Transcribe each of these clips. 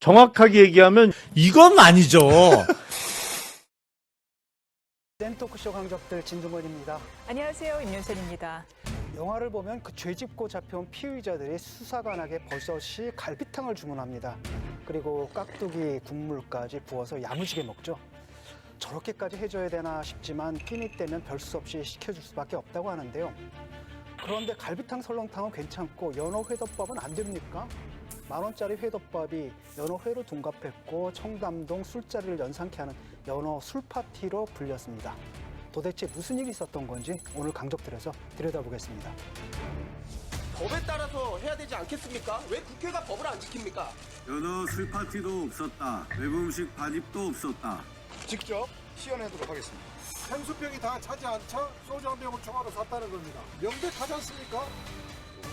정확하게 얘기하면 이건 아니죠. 센토크쇼 강적들 진중권입니다. 안녕하세요. 임윤선입니다. 영화를 보면 그 죄짓고 잡혀온 피의자들이 수사관에게 버섯이 갈비탕을 주문합니다. 그리고 깍두기 국물까지 부어서 야무지게 먹죠. 저렇게까지 해줘야 되나 싶지만 끼니 때면 별 수 없이 시켜줄 수밖에 없다고 하는데요. 그런데 갈비탕 설렁탕은 괜찮고 연어 회덮밥은 안 됩니까? 10,000원짜리 회덮밥이 연어 회로 둔갑했고 청담동 술자리를 연상케 하는 연어 술파티로 불렸습니다. 도대체 무슨 일이 있었던 건지 오늘 강적들에서 들여다보겠습니다. 법에 따라서 해야 되지 않겠습니까? 왜 국회가 법을 안 지킵니까? 연어 술파티도 없었다. 외부 음식 반입도 없었다. 직접 시연하도록 하겠습니다. 생수병이 다 차지 않자 소주 한 병을 추가로 샀다는 겁니다. 명백하지 않습니까?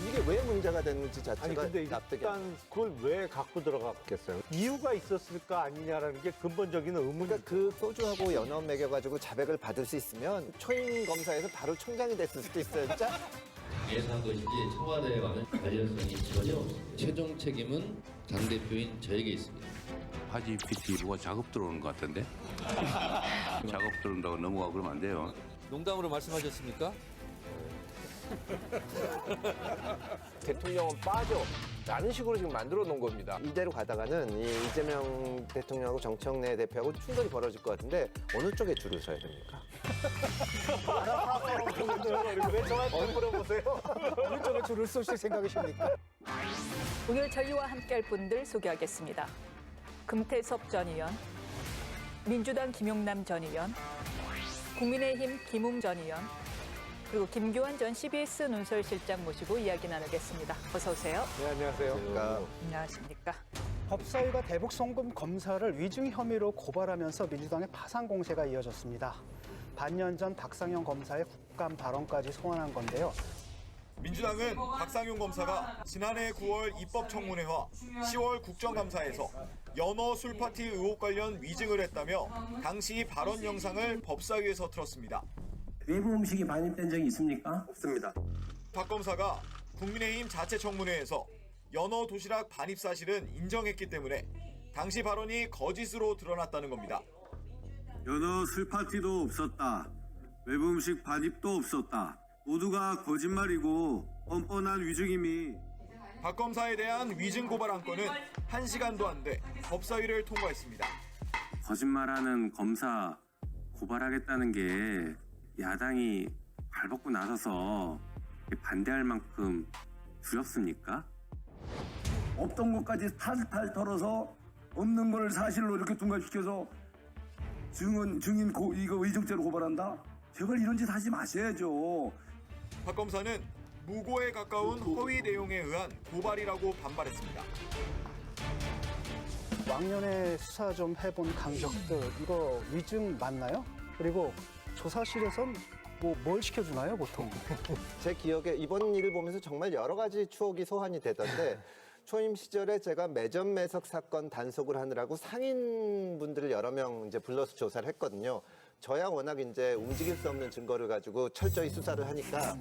이게 왜 문제가 됐는지 자체가 아니 근데 납득이 일단 그걸 왜 갖고 들어갔겠어요? 이유가 있었을까 아니냐라는 게 근본적인 의문이죠. 그러니까 그 소주하고 연어 먹여가지고 자백을 받을 수 있으면 초임 검사에서 바로 총장이 됐을 수도 있어요, 진짜. 예상 것이지 청와대와는 관련성이 전혀 없습니다. 최종 책임은 당대표인 저에게 있습니다. 바지 PT 뭐가 작업 들어오는 것 같은데? 작업 들어온다고 넘어가고 그러면 안 돼요. 농담으로 말씀하셨습니까? 대통령은 빠져. 라는 식으로 지금 만들어 놓은 겁니다. 이대로 가다가는 이 이재명 대통령하고 정청래 대표하고 충돌이 벌어질 것 같은데 어느 쪽에 줄을 서야 됩니까? 왜 저한테 물어보세요? 어느 쪽에 줄을 서실 생각이십니까? 오늘 저희와 함께할 분들 소개하겠습니다. 금태섭 전 의원, 민주당 김용남 전 의원, 국민의힘 김웅 전 의원, 그리고 김교환 전 CBS 논설실장 모시고 이야기 나누겠습니다. 어서 오세요. 네, 안녕하세요. 그러니까 안녕하십니까. 법사위가 대북송금 검사를 위증 혐의로 고발하면서 민주당의 파상 공세가 이어졌습니다. 반년 전 박상현 검사의 국감 발언까지 소환한 건데요. 민주당은 박상용 검사가 지난해 9월 입법청문회와 10월 국정감사에서 연어 술파티 의혹 관련 위증을 했다며 당시 발언 영상을 법사위에서 틀었습니다. 외부 음식이 반입된 적이 있습니까? 없습니다. 박 검사가 국민의힘 자체 청문회에서 연어 도시락 반입 사실은 인정했기 때문에 당시 발언이 거짓으로 드러났다는 겁니다. 연어 술파티도 없었다. 외부 음식 반입도 없었다. 모두가 거짓말이고 뻔뻔한 위증임이. 박 검사에 대한 위증 고발 안건은 1시간도 안 돼 법사위를 통과했습니다. 거짓말하는 검사 고발하겠다는 게 야당이 발벗고 나서서 반대할 만큼 두렵습니까? 없던 것까지 탈탈 털어서 없는 걸 사실로 이렇게 둔갑시켜서 증인 이거 의정죄로 고발한다? 제발 이런 짓 하지 마셔야죠. 박 검사는 무고에 가까운 허위 내용에 의한 고발이라고 반발했습니다. 왕년에 수사 좀 해본 강적들 이거 위증 맞나요? 그리고 조사실에선 뭘 시켜주나요 보통? 제 기억에 이번 일을 보면서 정말 여러 가지 추억이 소환이 되던데 초임 시절에 제가 매점 매석 사건 단속을 하느라고 상인분들을 여러 명 이제 불러서 조사를 했거든요. 저야 워낙 이제 움직일 수 없는 증거를 가지고 철저히 수사를 하니까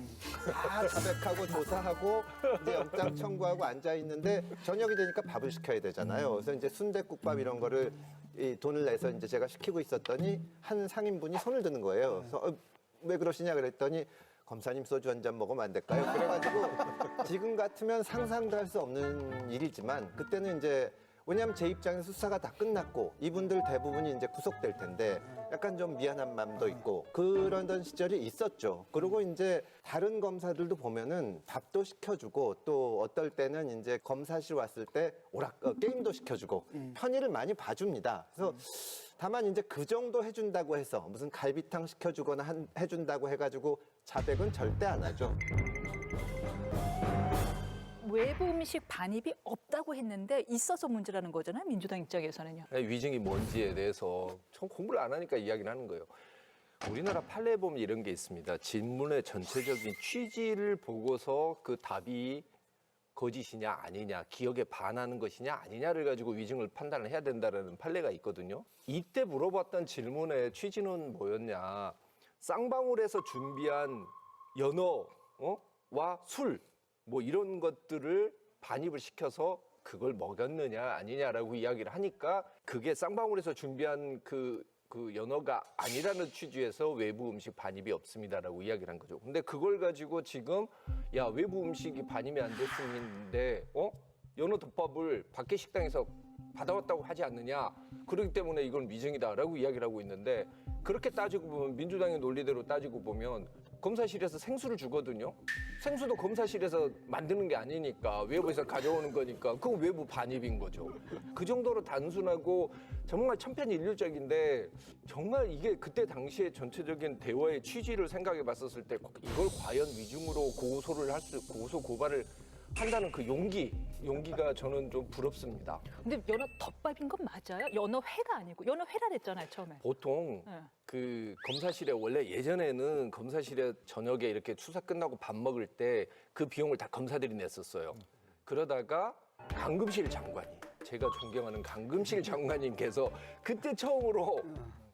다 자백하고 조사하고 이제 영장 청구하고 앉아 있는데 저녁이 되니까 밥을 시켜야 되잖아요. 그래서 이제 순댓국밥 이런 거를 이 돈을 내서 이제 제가 시키고 있었더니 한 상인분이 손을 드는 거예요. 그래서 왜 그러시냐 그랬더니 검사님 소주 한 잔 먹으면 안 될까요? 그래가지고 지금 같으면 상상도 할 수 없는 일이지만 그때는 이제 왜냐하면 제 입장에서 수사가 다 끝났고 이분들 대부분이 이제 구속될 텐데 약간 좀 미안한 마음도 있고 그러던 시절이 있었죠. 그리고 이제 다른 검사들도 보면은 밥도 시켜주고 또 어떨 때는 이제 검사실 왔을 때 게임도 시켜주고 편의를 많이 봐줍니다. 그래서 다만 이제 그 정도 해준다고 해서 무슨 갈비탕 시켜주거나 해준다고 해가지고 자백은 절대 안 하죠. 외부 음식 반입이 없다고 했는데 있어서 문제라는 거잖아요. 민주당 입장에서는요. 위증이 뭔지에 대해서 전 공부를 안 하니까 이야기를 하는 거예요. 우리나라 판례에 보면 이런 게 있습니다. 질문의 전체적인 취지를 보고서 그 답이 거짓이냐 아니냐, 기억에 반하는 것이냐 아니냐를 가지고 위증을 판단을 해야 된다는 판례가 있거든요. 이때 물어봤던 질문의 취지는 뭐였냐. 쌍방울에서 준비한 연어와 술 뭐 이런 것들을 반입을 시켜서 그걸 먹였느냐 아니냐라고 이야기를 하니까 그게 쌍방울에서 준비한 그 연어가 아니라는 취지에서 외부 음식 반입이 없습니다라고 이야기를 한 거죠. 근데 그걸 가지고 지금 야 외부 음식이 반입이 안 됐음인데 연어 덮밥을 밖에 식당에서 받아왔다고 하지 않느냐. 그렇기 때문에 이건 위증이다라고 이야기를 하고 있는데 그렇게 따지고 보면 민주당의 논리대로 따지고 보면 검사실에서 생수를 주거든요. 생수도 검사실에서 만드는 게 아니니까 외부에서 가져오는 거니까 그건 외부 반입인 거죠. 그 정도로 단순하고 정말 천편일률적인데 정말 이게 그때 당시에 전체적인 대화의 취지를 생각해 봤었을 때 이걸 과연 위증으로 고소 고발을 한다는 그 용기가 저는 좀 부럽습니다. 근데 연어 덮밥인 건 맞아요? 연어회가 아니고 연어회라 그랬잖아요 처음에. 보통 네. 그 검사실에 원래 예전에는 검사실에 저녁에 이렇게 수사 끝나고 밥 먹을 때 그 비용을 다 검사들이 냈었어요. 그러다가 강금실 장관이 제가 존경하는 강금실 장관님께서 그때 처음으로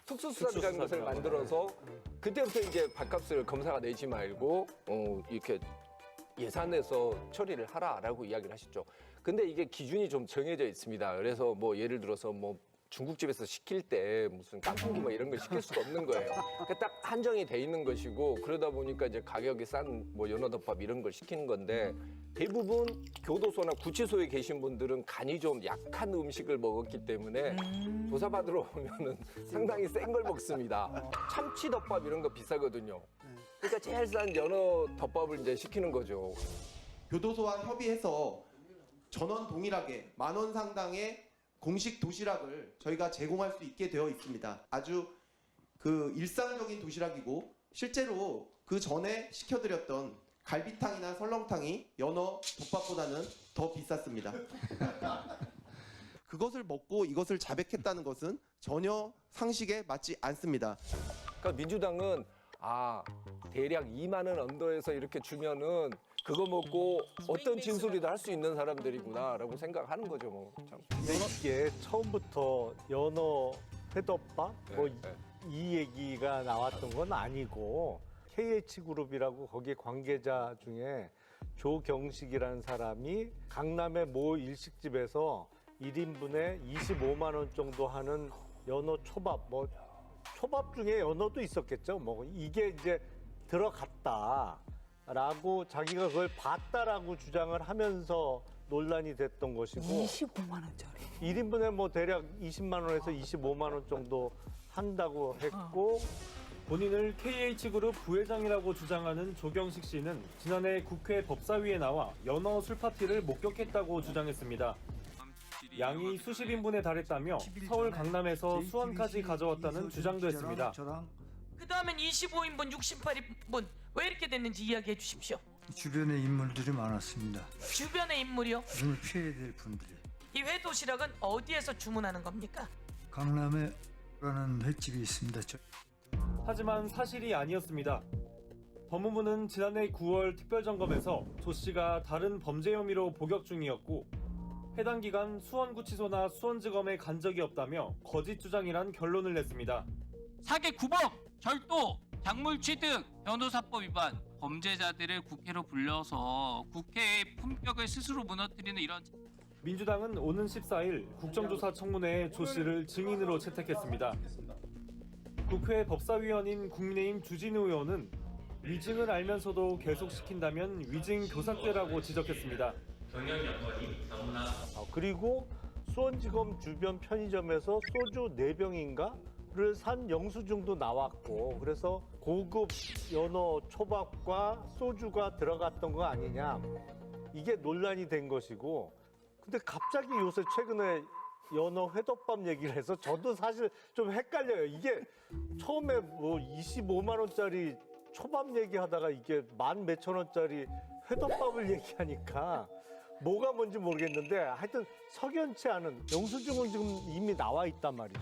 특수수사라는 것을 만들어서 그때부터 이제 밥값을 검사가 내지 말고 이렇게 예산에서 처리를 하라라고 이야기를 하셨죠. 근데 이게 기준이 좀 정해져 있습니다. 그래서 뭐 예를 들어서 뭐 중국집에서 시킬 때 무슨 깐풍기 뭐 이런 걸 시킬 수가 없는 거예요. 그러니까 딱 한정이 돼 있는 것이고 그러다 보니까 이제 가격이 싼 뭐 연어덮밥 이런 걸 시키는 건데 대부분 교도소나 구치소에 계신 분들은 간이 좀 약한 음식을 먹었기 때문에 조사받으러 오면은 상당히 센 걸 먹습니다. 참치덮밥 이런 거 비싸거든요. 그러니까 제일 싼 연어 덮밥을 이제 시키는 거죠. 교도소와 협의해서 전원 동일하게 10,000원 상당의 공식 도시락을 저희가 제공할 수 있게 되어 있습니다. 아주 그 일상적인 도시락이고 실제로 그 전에 시켜드렸던 갈비탕이나 설렁탕이 연어 덮밥보다는 더 비쌌습니다. 그것을 먹고 이것을 자백했다는 것은 전혀 상식에 맞지 않습니다. 그러니까 민주당은 대략 2만 원 언더에서 이렇게 주면은 그거 먹고 어떤 진술이도 할 수 있는 사람들이구나라고 생각하는 거죠, 뭐. 참. 근데 이게 처음부터 연어 회덮밥 뭐 네. 이 얘기가 나왔던 건 아니고 KH그룹이라고 거기 관계자 중에 조경식이라는 사람이 강남의 모 일식집에서 1인분에 25만 원 정도 하는 연어 초밥 뭐 초밥 중에 연어도 있었겠죠. 뭐 이게 이제 들어갔다라고 자기가 그걸 봤다라고 주장을 하면서 논란이 됐던 것이고 25만 원짜리. 1인분에 뭐 대략 20만 원에서 25만 원 정도 한다고 했고 본인을 KH그룹 부회장이라고 주장하는 조경식 씨는 지난해 국회 법사위에 나와 연어 술파티를 목격했다고 주장했습니다. 양이 수십 인분에 달했다며 서울 강남에서 수원까지 가져왔다는 주장도 했습니다. 그 다음엔 25인분, 68인분 왜 이렇게 됐는지 이야기해 주십시오. 주변에 인물들이 많았습니다. 주변의 인물이요? 이걸 피해야 될 분들이. 이 회도시락은 어디에서 주문하는 겁니까? 강남에라는 횟집이 있습니다. 하지만 사실이 아니었습니다. 법무부는 지난해 9월 특별점검에서 조 씨가 다른 범죄 혐의로 복역 중이었고 해당 기간 수원구치소나 수원지검에 간 적이 없다며 거짓 주장이란 결론을 냈습니다. 사개 구범, 절도, 약물 취득, 변호사법 위반, 범죄자들을 국회로 불러서 국회의 품격을 스스로 무너뜨리는 이런 민주당은 오는 14일 국정조사 청문회에 조 씨를 증인으로 채택했습니다. 국회 법사위원인 국민의힘 주진우 의원은 위증을 알면서도 계속 시킨다면 위증 교사죄라고 지적했습니다. 경영 여건이 너무나 그리고 수원지검 주변 편의점에서 소주 4병인가를 산 영수증도 나왔고 그래서 고급 연어 초밥과 소주가 들어갔던 거 아니냐 이게 논란이 된 것이고 근데 갑자기 요새 최근에 연어 회덮밥 얘기를 해서 저도 사실 좀 헷갈려요. 이게 처음에 뭐 25만 원짜리 초밥 얘기하다가 이게 10,000몇천 원짜리 회덮밥을 얘기하니까 뭐가 뭔지 모르겠는데 하여튼 석연치 않은 영수증은 지금 이미 나와 있단 말이죠.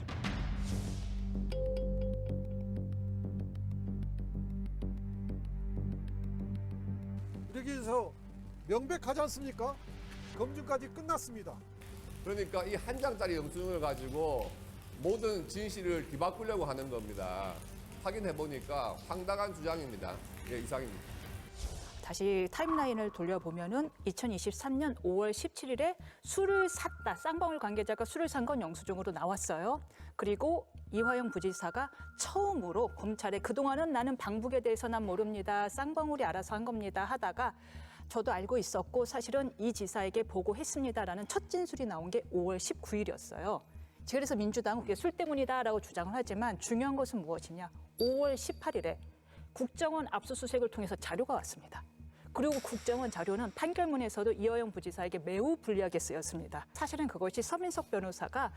이렇게 해서 명백하지 않습니까? 검증까지 끝났습니다. 그러니까 이 한 장짜리 영수증을 가지고 모든 진실을 뒤바꾸려고 하는 겁니다. 확인해 보니까 황당한 주장입니다. 예, 이상입니다. 다시 타임라인을 돌려보면은 2023년 5월 17일에 술을 샀다. 쌍방울 관계자가 술을 산 건 영수증으로 나왔어요. 그리고 이화영 부지사가 처음으로 검찰에 그동안은 나는 방북에 대해서 난 모릅니다. 쌍방울이 알아서 한 겁니다. 하다가 저도 알고 있었고 사실은 이 지사에게 보고했습니다라는 첫 진술이 나온 게 5월 19일이었어요. 그래서 민주당은 그게 술 때문이다라고 주장을 하지만 중요한 것은 무엇이냐. 5월 18일에 국정원 압수수색을 통해서 자료가 왔습니다. 그리고 국정원 자료는 판결문에서도 이화영 부지사에게 매우 불리하게 쓰였습니다. 사실은 그것이 서민석 변호사가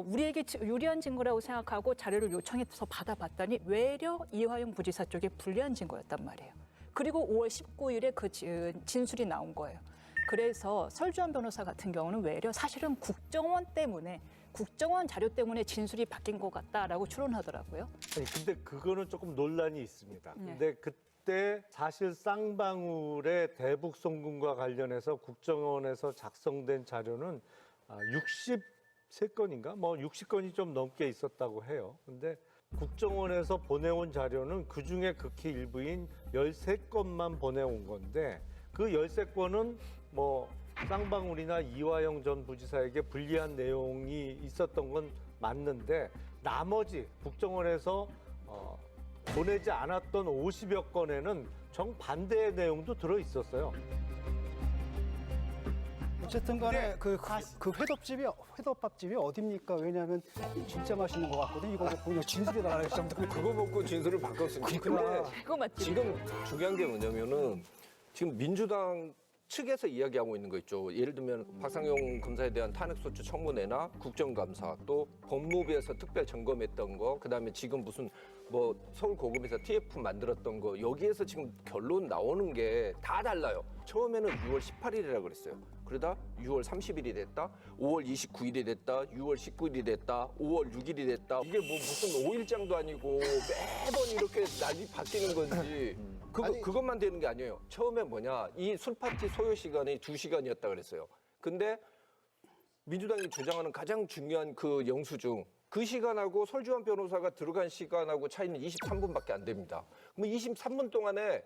우리에게 유리한 증거라고 생각하고 자료를 요청해서 받아봤더니 외려 이화영 부지사 쪽에 불리한 증거였단 말이에요. 그리고 5월 19일에 그 진술이 나온 거예요. 그래서 설주환 변호사 같은 경우는 외려 사실은 국정원 때문에 국정원 자료 때문에 진술이 바뀐 것 같다라고 추론하더라고요. 아니 근데 그거는 조금 논란이 있습니다. 네. 근데 그때 사실 쌍방울의 대북 송금과 관련해서 국정원에서 작성된 자료는 63건인가? 뭐 60건이 좀 넘게 있었다고 해요. 근데 국정원에서 보내온 자료는 그중에 극히 일부인 13건만 보내온 건데 그 13건은 뭐 쌍방울이나 이화영 전 부지사에게 불리한 내용이 있었던 건 맞는데 나머지 국정원에서 보내지 않았던 50여 건에는 정반대의 내용도 들어 있었어요. 어쨌든 간에 그 회덮밥집이 어딥니까? 왜냐하면 진짜 맛있는 것 같거든요. 이거 그냥 진술이 나갈 정도. 그거 먹고 진술을 바꿨습니다. 근데 지금 중요한 게 뭐냐면은 지금 민주당 측에서 이야기하고 있는 거 있죠. 예를 들면 박상용 검사에 대한 탄핵소추 청문회나 국정감사, 또 법무부에서 특별 점검했던 거, 그다음에 지금 무슨 뭐 서울고검에서 TF 만들었던 거, 여기에서 지금 결론 나오는 게 다 달라요. 처음에는 6월 18일이라고 그랬어요. 그러다 6월 30일이 됐다, 5월 29일이 됐다, 6월 19일이 됐다, 5월 6일이 됐다. 이게 뭐 무슨 5일장도 아니고 매번 이렇게 날이 바뀌는 건지. 그것만 되는 게 아니에요. 처음에 뭐냐, 이 술파티 소요 시간이 2시간이었다 그랬어요. 근데 민주당이 주장하는 가장 중요한 그 영수증, 그 시간하고 설주환 변호사가 들어간 시간하고 차이는 23분밖에 안 됩니다. 그럼 23분 동안에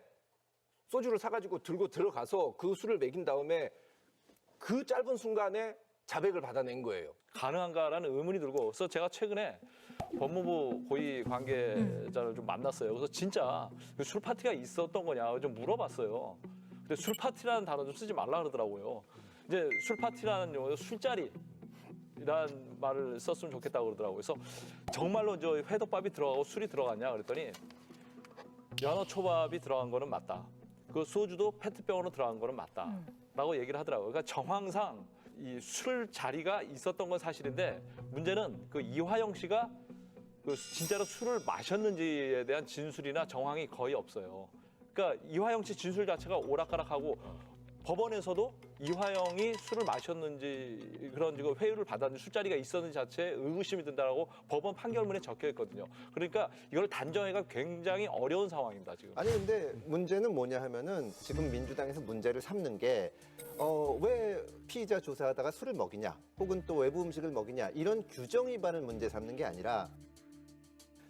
소주를 사가지고 들고 들어가서 그 술을 먹인 다음에 그 짧은 순간에 자백을 받아낸 거예요. 가능한가라는 의문이 들고, 그래서 제가 최근에 법무부 고위 관계자를 좀 만났어요. 그래서 진짜 술 파티가 있었던 거냐 좀 물어봤어요. 근데 술 파티라는 단어 좀 쓰지 말라 그러더라고요. 이제 술 파티라는 용어 술자리라는 말을 썼으면 좋겠다고 그러더라고요. 그래서 정말로 이제 회덮밥이 들어가고 술이 들어갔냐 그랬더니 연어 초밥이 들어간 거는 맞다. 그 소주도 페트병으로 들어간 거는 맞다라고 얘기를 하더라고요. 그러니까 정황상 이 술 자리가 있었던 건 사실인데 문제는 그 이화영 씨가 그 진짜로 술을 마셨는지에 대한 진술이나 정황이 거의 없어요. 그러니까 이화영 씨 진술 자체가 오락가락하고 법원에서도 이화영이 술을 마셨는지 그런 회유를 받았는지 술자리가 있었는지 자체에 의구심이 든다라고 법원 판결문에 적혀 있거든요. 그러니까 이걸 단정하기가 굉장히 어려운 상황입니다, 지금. 아니 근데 문제는 뭐냐 하면은 지금 민주당에서 문제를 삼는 게 왜 피의자 조사하다가 술을 먹이냐 혹은 또 외부 음식을 먹이냐 이런 규정 위반을 문제 삼는 게 아니라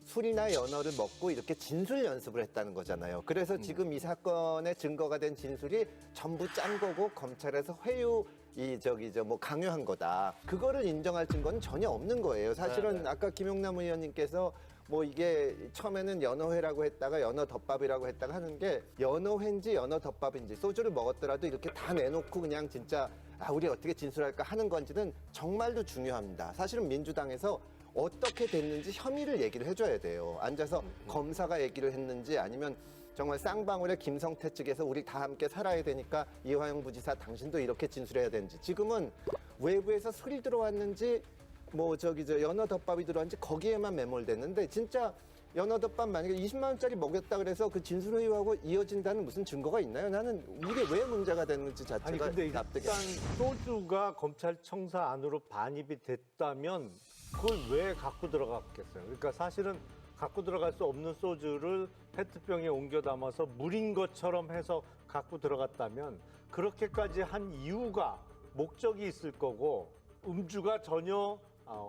술이나 연어를 먹고 이렇게 진술 연습을 했다는 거잖아요. 그래서 지금 이 사건의 증거가 된 진술이 전부 짠 거고 검찰에서 회유 강요한 거다. 그거를 인정할 증거는 전혀 없는 거예요. 사실은 아까 김용남 의원님께서 뭐 이게 처음에는 연어회라고 했다가 연어덮밥이라고 했다가 하는 게 연어회인지 연어덮밥인지 소주를 먹었더라도 이렇게 다 내놓고 그냥 진짜 우리 어떻게 진술할까 하는 건지는 정말로 중요합니다. 사실은 민주당에서 어떻게 됐는지 혐의를 얘기를 해줘야 돼요. 앉아서 검사가 얘기를 했는지 아니면 정말 쌍방울의 김성태 측에서 우리 다 함께 살아야 되니까 이화영 부지사 당신도 이렇게 진술해야 되는지 지금은 외부에서 술이 들어왔는지 연어덮밥이 들어왔는지 거기에만 매몰됐는데 진짜 연어덮밥 만약에 20만 원짜리 먹였다 그래서 그 진술 회유하고 이어진다는 무슨 증거가 있나요? 나는 이게 왜 문제가 됐는지 자체가 아니 근데 납득이 일단 소주가 검찰청사 안으로 반입이 됐다면 그걸 왜 갖고 들어갔겠어요? 그러니까 사실은 갖고 들어갈 수 없는 소주를 페트병에 옮겨 담아서 물인 것처럼 해서 갖고 들어갔다면 그렇게까지 한 이유가 목적이 있을 거고 음주가 전혀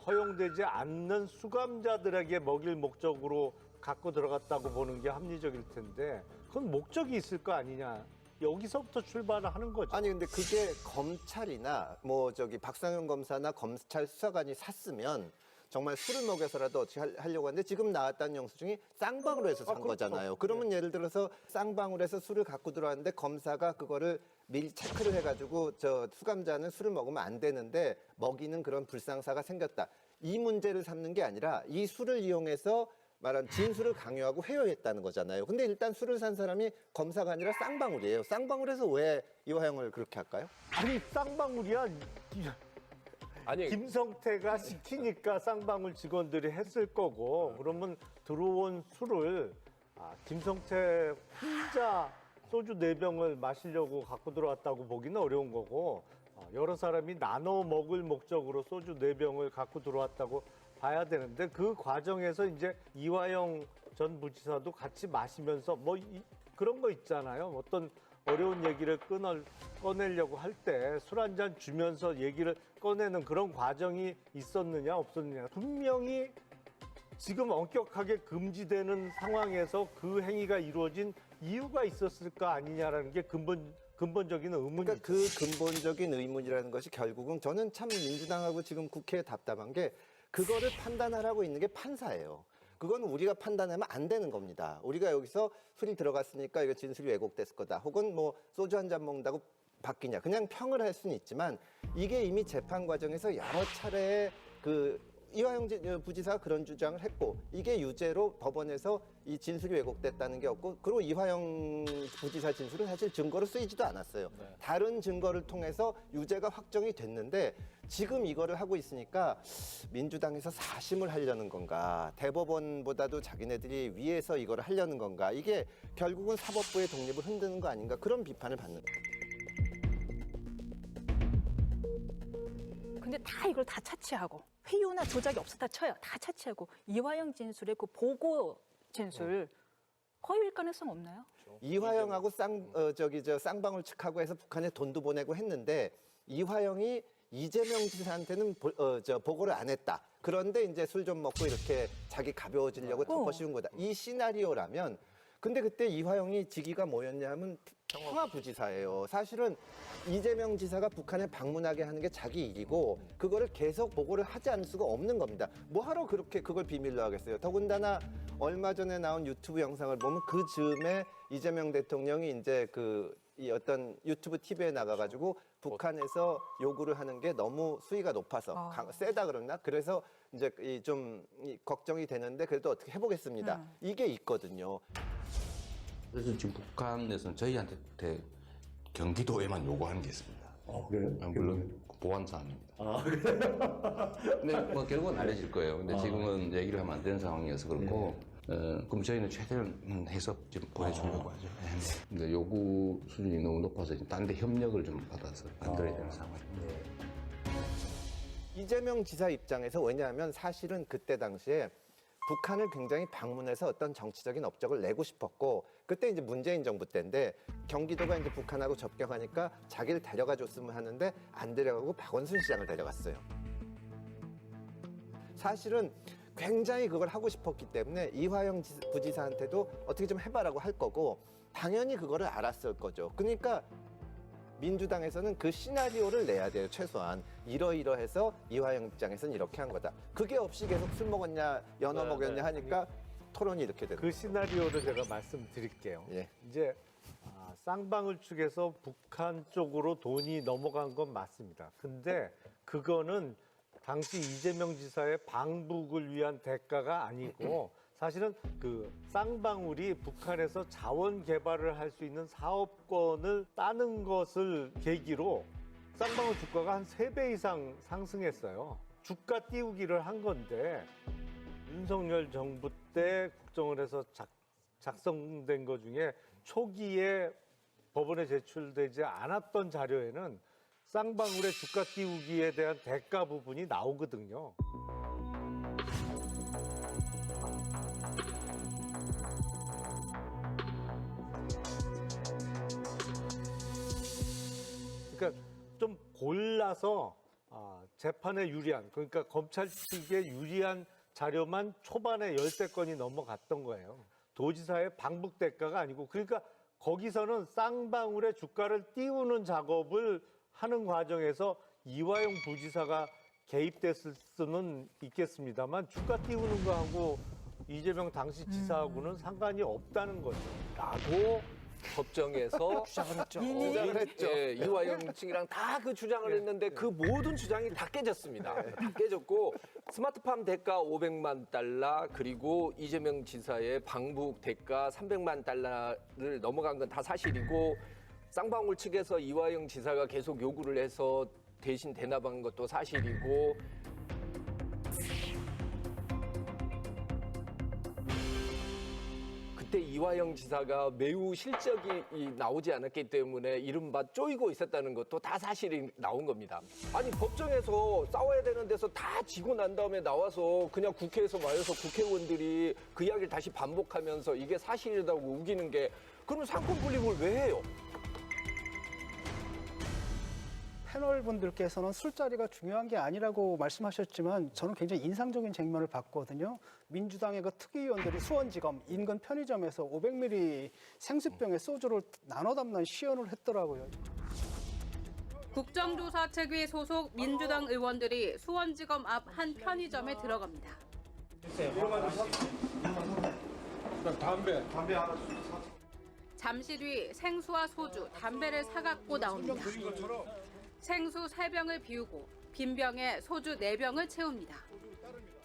허용되지 않는 수감자들에게 먹일 목적으로 갖고 들어갔다고 보는 게 합리적일 텐데 그건 목적이 있을 거 아니냐 여기서부터 출발을 하는 거죠. 아니 근데 그게 검찰이나 뭐 저기 박상현 검사나 검찰 수사관이 샀으면 정말 술을 먹여서라도 어떻게 하려고 하는데 지금 나왔다는 영수증이 쌍방으로 해서 산 그렇죠. 거잖아요. 그러면 예를 들어서 쌍방으로 해서 술을 갖고 들어왔는데 검사가 그거를 미리 체크를 해가지고 저 수감자는 술을 먹으면 안 되는데 먹이는 그런 불상사가 생겼다. 이 문제를 삼는 게 아니라 이 술을 이용해서 말한 진술을 강요하고 회유했다는 거잖아요. 근데 일단 술을 산 사람이 검사가 아니라 쌍방울이에요. 쌍방울에서 왜 이화영을 그렇게 할까요? 아니 쌍방울이야. 아니 김성태가 시키니까 쌍방울 직원들이 했을 거고 그러면 들어온 술을 김성태 혼자 소주 4병을 마시려고 갖고 들어왔다고 보기는 어려운 거고 여러 사람이 나눠 먹을 목적으로 소주 4병을 갖고 들어왔다고 봐야 되는데 그 과정에서 이제 이화영 전 부지사도 같이 마시면서 뭐 그런 거 있잖아요. 어떤 어려운 얘기를 꺼내려고 할 때 술 한 잔 주면서 얘기를 꺼내는 그런 과정이 있었느냐 없었느냐. 분명히 지금 엄격하게 금지되는 상황에서 그 행위가 이루어진 이유가 있었을 거 아니냐라는 게 근본적인 의문이죠. 그러니까 그 근본적인 의문이라는 것이 결국은 저는 참 민주당하고 지금 국회에 답답한 게 그거를 판단하라고 있는 게 판사예요. 그건 우리가 판단하면 안 되는 겁니다. 우리가 여기서 술이 들어갔으니까 이거 진술이 왜곡됐을 거다. 혹은 뭐 소주 한 잔 먹는다고 바뀌냐. 그냥 평을 할 수는 있지만 이게 이미 재판 과정에서 여러 차례 이화영 부지사가 그런 주장을 했고 이게 유죄로 법원에서 이 진술이 왜곡됐다는 게 없고 그리고 이화영 부지사 진술은 사실 증거로 쓰이지도 않았어요. 다른 증거를 통해서 유죄가 확정이 됐는데 지금 이거를 하고 있으니까 민주당에서 사심을 하려는 건가 대법원보다도 자기네들이 위에서 이거를 하려는 건가 이게 결국은 사법부의 독립을 흔드는 거 아닌가 그런 비판을 받는 거예요. 근데 다 이걸 다 차치하고 회유나 조작이 없었다 쳐요. 다 차치하고 이화영 진술의 그 보고 진술 허위일 가능성 없나요? 이화영하고 쌍방울 측하고 해서 북한에 돈도 보내고 했는데 이화영이 이재명 지사한테는 보고를 안 했다. 그런데 이제 술 좀 먹고 이렇게 자기 가벼워지려고 덮어씌운 거다. 이 시나리오라면 근데 그때 이화영이 직위가 뭐였냐면 평화부지사예요. 사실은 이재명 지사가 북한에 방문하게 하는 게 자기 일이고 그거를 계속 보고를 하지 않을 수가 없는 겁니다. 뭐하러 그렇게 그걸 비밀로 하겠어요. 더군다나 얼마 전에 나온 유튜브 영상을 보면 그 즈음에 이재명 대통령이 이제 이 어떤 유튜브 TV에 나가가지고 북한에서 요구를 하는 게 너무 수위가 높아서 세다 그러나 그래서 이제 좀 걱정이 되는데 그래도 어떻게 해보겠습니다. 이게 있거든요. 그래서 지금 북한에서는 저희한테 경기도에만 요구하는 게 있습니다. 그래요? 물론 보안 사항입니다. 그래요? 근데 뭐 결국은 알려질 거예요. 근데 지금은 얘기를 하면 안 되는 상황이어서 그렇고, 그럼 저희는 최대한 해서 좀 보내주려고 하죠. 근데 요구 수준이 너무 높아서 딴 데 협력을 좀 받아서 만들어야 되는 상황입니다. 이재명 지사 입장에서 왜냐하면 사실은 그때 당시에 북한을 굉장히 방문해서 어떤 정치적인 업적을 내고 싶었고 그때 이제 문재인 정부 때인데 경기도가 이제 북한하고 접경하니까 자기를 데려가 줬으면 하는데 안 데려가고 박원순 시장을 데려갔어요. 사실은 굉장히 그걸 하고 싶었기 때문에 이화영 부지사한테도 어떻게 좀 해봐라고 할 거고 당연히 그거를 알았을 거죠. 그러니까 민주당에서는 그 시나리오를 내야 돼요. 최소한 이러이러해서 이화영 입장에서는 이렇게 한 거다. 그게 없이 계속 술 먹었냐 연어 먹였냐 하니까 토론이 이렇게 되는 그 시나리오를 제가 말씀드릴게요. 이제 쌍방울 측에서 북한 쪽으로 돈이 넘어간 건 맞습니다. 근데 그거는 당시 이재명 지사의 방북을 위한 대가가 아니고 사실은 그 쌍방울이 북한에서 자원 개발을 할 수 있는 사업권을 따는 것을 계기로 쌍방울 주가가 한 3배 이상 상승했어요. 주가 띄우기를 한 건데 윤석열 정부 때 국정을 해서 작성된 것 중에 초기에 법원에 제출되지 않았던 자료에는 쌍방울의 주가 띄우기에 대한 대가 부분이 나오거든요. 그러니까 좀 골라서 재판에 유리한, 그러니까 검찰 측에 유리한 자료만 초반에 10대 건이 넘어갔던 거예요. 도지사의 방북 대가가 아니고, 그러니까 거기서는 쌍방울에 주가를 띄우는 작업을 하는 과정에서 이화영 부지사가 개입됐을 수는 있겠습니다만 주가 띄우는 거하고 이재명 당시 지사하고는 상관이 없다는 거죠. 라고 법정에서 주장을 했죠. 주장을 했죠. 예, 이화영 측이랑 다 그 주장을 했는데 그 모든 주장이 다 깨졌습니다. 다 깨졌고 스마트팜 대가 500만 달러 그리고 이재명 지사의 방북 대가 300만 달러를 넘어간 건 다 사실이고 쌍방울 측에서 이화영 지사가 계속 요구를 해서 대신 대납한 것도 사실이고 그때 이화영 지사가 매우 실적이 나오지 않았기 때문에 이른바 쪼이고 있었다는 것도 다 사실이 나온 겁니다. 아니 법정에서 싸워야 되는 데서 다 지고 난 다음에 나와서 그냥 국회에서 와서 국회의원들이 그 이야기를 다시 반복하면서 이게 사실이라고 우기는 게 그럼 상권 분립을 왜 해요? 패널 분들께서는 술자리가 중요한 게 아니라고 말씀하셨지만 저는 굉장히 인상적인 장면을 봤거든요. 민주당의 그 특위위원들이 수원지검 인근 편의점에서 500ml 생수병에 소주를 나눠 담는 시연을 했더라고요. 국정조사책위 소속 민주당 의원들이 수원지검 앞 한 편의점에 들어갑니다. 담배 하나 잠시 뒤 생수와 소주, 담배를 사갖고 나옵니다. 생수 3병을 비우고 빈 병에 소주 4병을 채웁니다.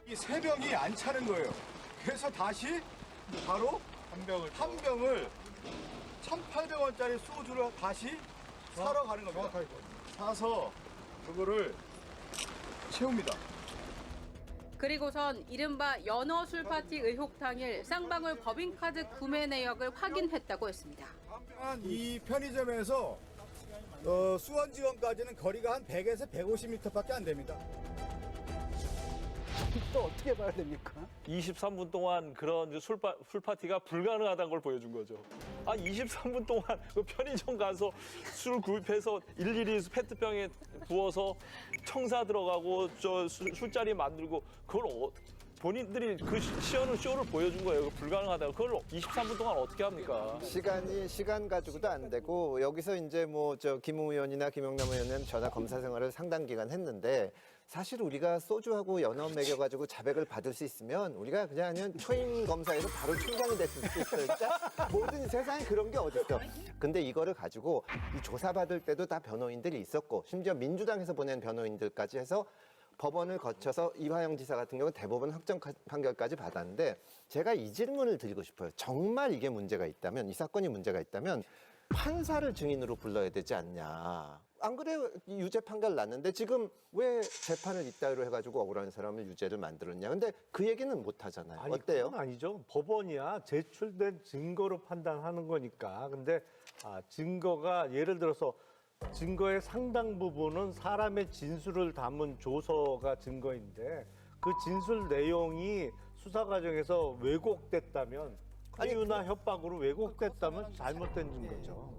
이 3병이 안 차는 거예요. 그래서 다시 바로 한 병을 1,800원짜리 소주를 다시 사러 가는 겁니다. 사서 그거를 채웁니다. 그리고선 이른바 연어 술 파티 의혹 당일 쌍방울 법인카드 구매 내역을 확인했다고 했습니다. 이 편의점에서 수원지검까지는 거리가 한 100에서 150m밖에 안 됩니다. 또 어떻게 봐야 됩니까? 23분 동안 그런 술파티가 불가능하다는 걸 보여준 거죠. 23분 동안 그 편의점 가서 술 구입해서 일일이 페트병에 부어서 청사 들어가고 술자리 만들고 그걸 본인들이 그 시연을 쇼를 보여준 거예요. 불가능하다고. 그걸 23분 동안 어떻게 합니까? 시간 가지고도 안 되고 여기서 이제 김웅 의원이나 김영남 의원은 전화 검사 생활을 상당 기간 했는데 사실 우리가 소주하고 연어 먹여가지고 자백을 받을 수 있으면 우리가 그냥 초임 검사에서 바로 총장이 됐을 수도 있어요. 진짜 모든 세상에 그런 게 어딨어. 근데 이거를 가지고 이 조사받을 때도 다 변호인들이 있었고 심지어 민주당에서 보낸 변호인들까지 해서 법원을 거쳐서 이화영 지사 같은 경우는 대법원 확정 판결까지 받았는데 제가 이 질문을 드리고 싶어요. 정말 이게 문제가 있다면 이 사건이 문제가 있다면 판사를 증인으로 불러야 되지 않냐. 안 그래요? 유죄 판결 났는데 지금 왜 재판을 이따위로 해가지고 억울한 사람을 유죄를 만들었냐. 근데 그 얘기는 못 하잖아요. 아니, 어때요? 그건 아니죠. 법원이야 제출된 증거로 판단하는 거니까. 근데 증거가 예를 들어서 증거의 상당 부분은 사람의 진술을 담은 조서가 증거인데 그 진술 내용이 수사 과정에서 왜곡됐다면 허위나 협박으로 왜곡됐다면 잘못된 증거죠.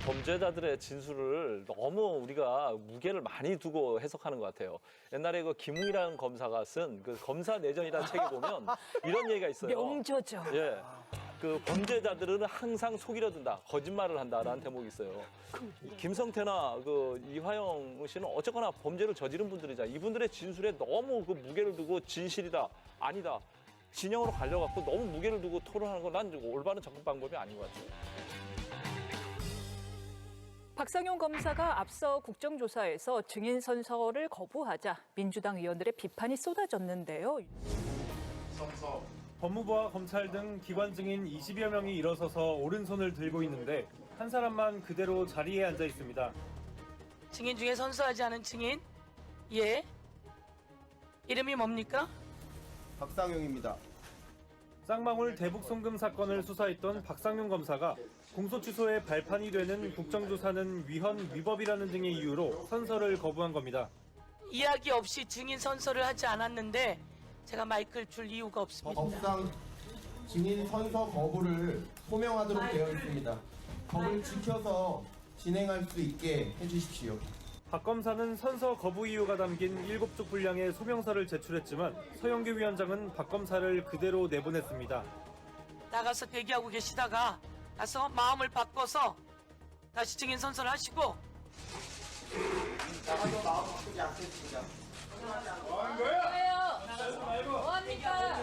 범죄자들의 진술을 너무 우리가 무게를 많이 두고 해석하는 것 같아요. 옛날에 그 김웅이라는 검사가 쓴 그 검사 내전이라는 책에 보면 이런 얘기가 있어요. 명저죠. 예. 그 범죄자들은 항상 속이려 든다, 거짓말을 한다라는 대목이 있어요. 김성태나 그 이화영 씨는 어쨌거나 범죄를 저지른 분들이잖아요. 이분들의 진술에 너무 그 무게를 두고 진실이다, 아니다, 진영으로 갈려갖고 너무 무게를 두고 토론하는 건 난 올바른 접근 방법이 아닌 것 같아요. 박상용 검사가 앞서 국정조사에서 증인 선서를 거부하자 민주당 의원들의 비판이 쏟아졌는데요. 법무부와 검찰 등 기관 증인 20여 명이 일어서서 오른손을 들고 있는데 한 사람만 그대로 자리에 앉아 있습니다. 증인 중에 선서하지 않은 증인? 예. 이름이 뭡니까? 박상용입니다. 쌍방울 대북 송금 사건을 수사했던 박상용 검사가 공소 취소에 발판이 되는 국정조사는 위헌 위법이라는 등의 이유로 선서를 거부한 겁니다. 이야기 없이 증인 선서를 하지 않았는데 제가 마이크를 줄 이유가 없습니다. 법상 증인 선서 거부를 소명하도록 되어 있습니다. 법을 지켜서 진행할 수 있게 해주십시오. 박 검사는 선서 거부 이유가 담긴 7쪽 분량의 소명서를 제출했지만 서영교 위원장은 박 검사를 그대로 내보냈습니다. 나가서 대기하고 계시다가 가서 마음을 바꿔서 다시 증인 선서하시고 나가서 마음 바꾸지 않겠습니다. 뭐합니까?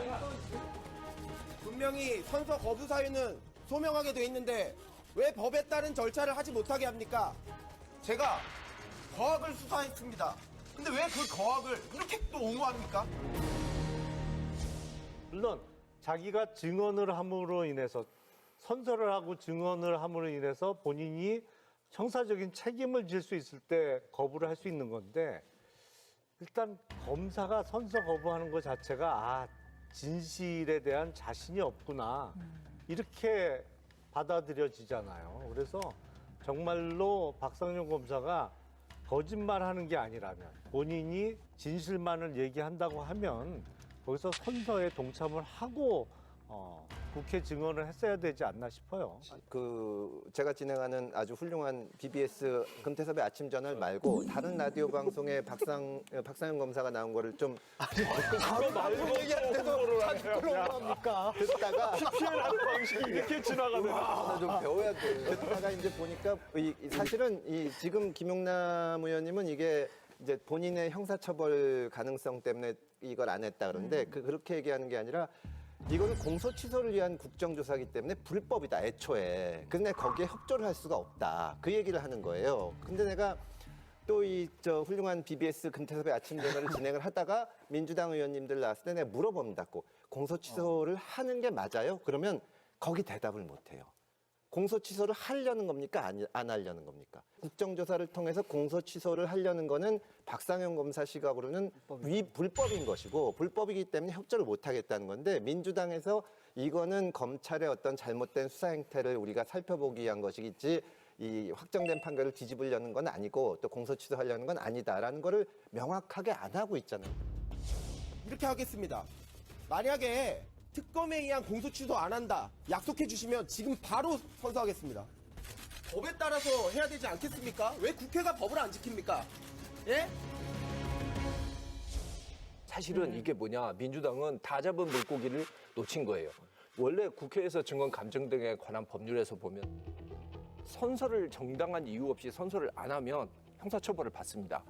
분명히 선서 거부 사유는 소명하게 돼 있는데 왜 법에 따른 절차를 하지 못하게 합니까? 제가 거학을 수사했습니다. 근데 왜 그 거학을 이렇게 또 옹호합니까? 물론 자기가 증언을 함으로 인해서 선서를 하고 증언을 함으로 인해서 본인이 형사적인 책임을 질 수 있을 때 거부를 할 수 있는 건데 일단 검사가 선서 거부하는 것 자체가 진실에 대한 자신이 없구나 이렇게 받아들여지잖아요. 그래서 정말로 박상용 검사가 거짓말하는 게 아니라면 본인이 진실만을 얘기한다고 하면 거기서 선서에 동참을 하고 국회 증언을 했어야 되지 않나 싶어요. 제가 진행하는 아주 훌륭한 BBS 금태섭의 아침 저널 말고 다른 라디오 방송에 박상용 검사가 나온 거를 좀 그거 말고 얘기하는데도 합니까? 듣다가 PPL하는 방식이 이렇게 지나가네. 좀 배워야 돼. 듣다가 이제 보니까 사실은 지금 김용남 의원님은 이게 이제 본인의 형사처벌 가능성 때문에 이걸 안 했다 그러는데 그렇게 얘기하는 게 아니라 이거는 공소 취소를 위한 국정조사이기 때문에 불법이다 애초에. 근데 거기에 협조를 할 수가 없다. 그 얘기를 하는 거예요. 근데 내가 또 훌륭한 BBS 금태섭의 아침 저널을 진행을 하다가 민주당 의원님들 나왔을 때 내가 물어봅니다. 꼭 공소 취소를 하는 게 맞아요? 그러면 거기 대답을 못 해요. 공소 취소를 하려는 겁니까? 안 하려는 겁니까? 국정조사를 통해서 공소 취소를 하려는 거는 박상용 검사 시각으로는 불법인 것이고 불법이기 때문에 협조를 못 하겠다는 건데 민주당에서 이거는 검찰의 어떤 잘못된 수사 행태를 우리가 살펴보기 위한 것이겠지 이 확정된 판결을 뒤집으려는 건 아니고 또 공소 취소하려는 건 아니다라는 거를 명확하게 안 하고 있잖아요. 이렇게 하겠습니다. 만약에 특검에 의한 공소 취소 안 한다 약속해 주시면 지금 바로 선서하겠습니다. 법에 따라서 해야 되지 않겠습니까? 왜 국회가 법을 안 지킵니까? 예? 사실은 이게 뭐냐, 민주당은 다 잡은 물고기를 놓친 거예요. 원래 국회에서 증언 감정 등에 관한 법률에서 보면 선서를 정당한 이유 없이 선서를 안 하면 형사처벌을 받습니다.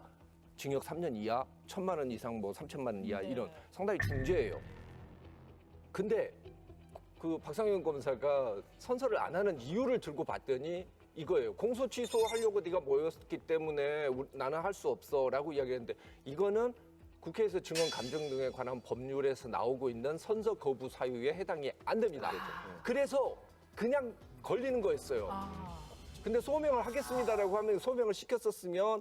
징역 3년 이하, 1,000만 원 이상, 3천만 원 이하 이런 상당히 중죄예요. 근데 박상용 검사가 선서를 안 하는 이유를 들고 봤더니 이거예요. 공소 취소하려고 네가 모였기 때문에 나는 할 수 없어라고 이야기했는데 이거는 국회에서 증언 감정 등에 관한 법률에서 나오고 있는 선서 거부 사유에 해당이 안 됩니다. 그래서 그냥 걸리는 거였어요. 근데 소명을 하겠습니다라고 하면 소명을 시켰었으면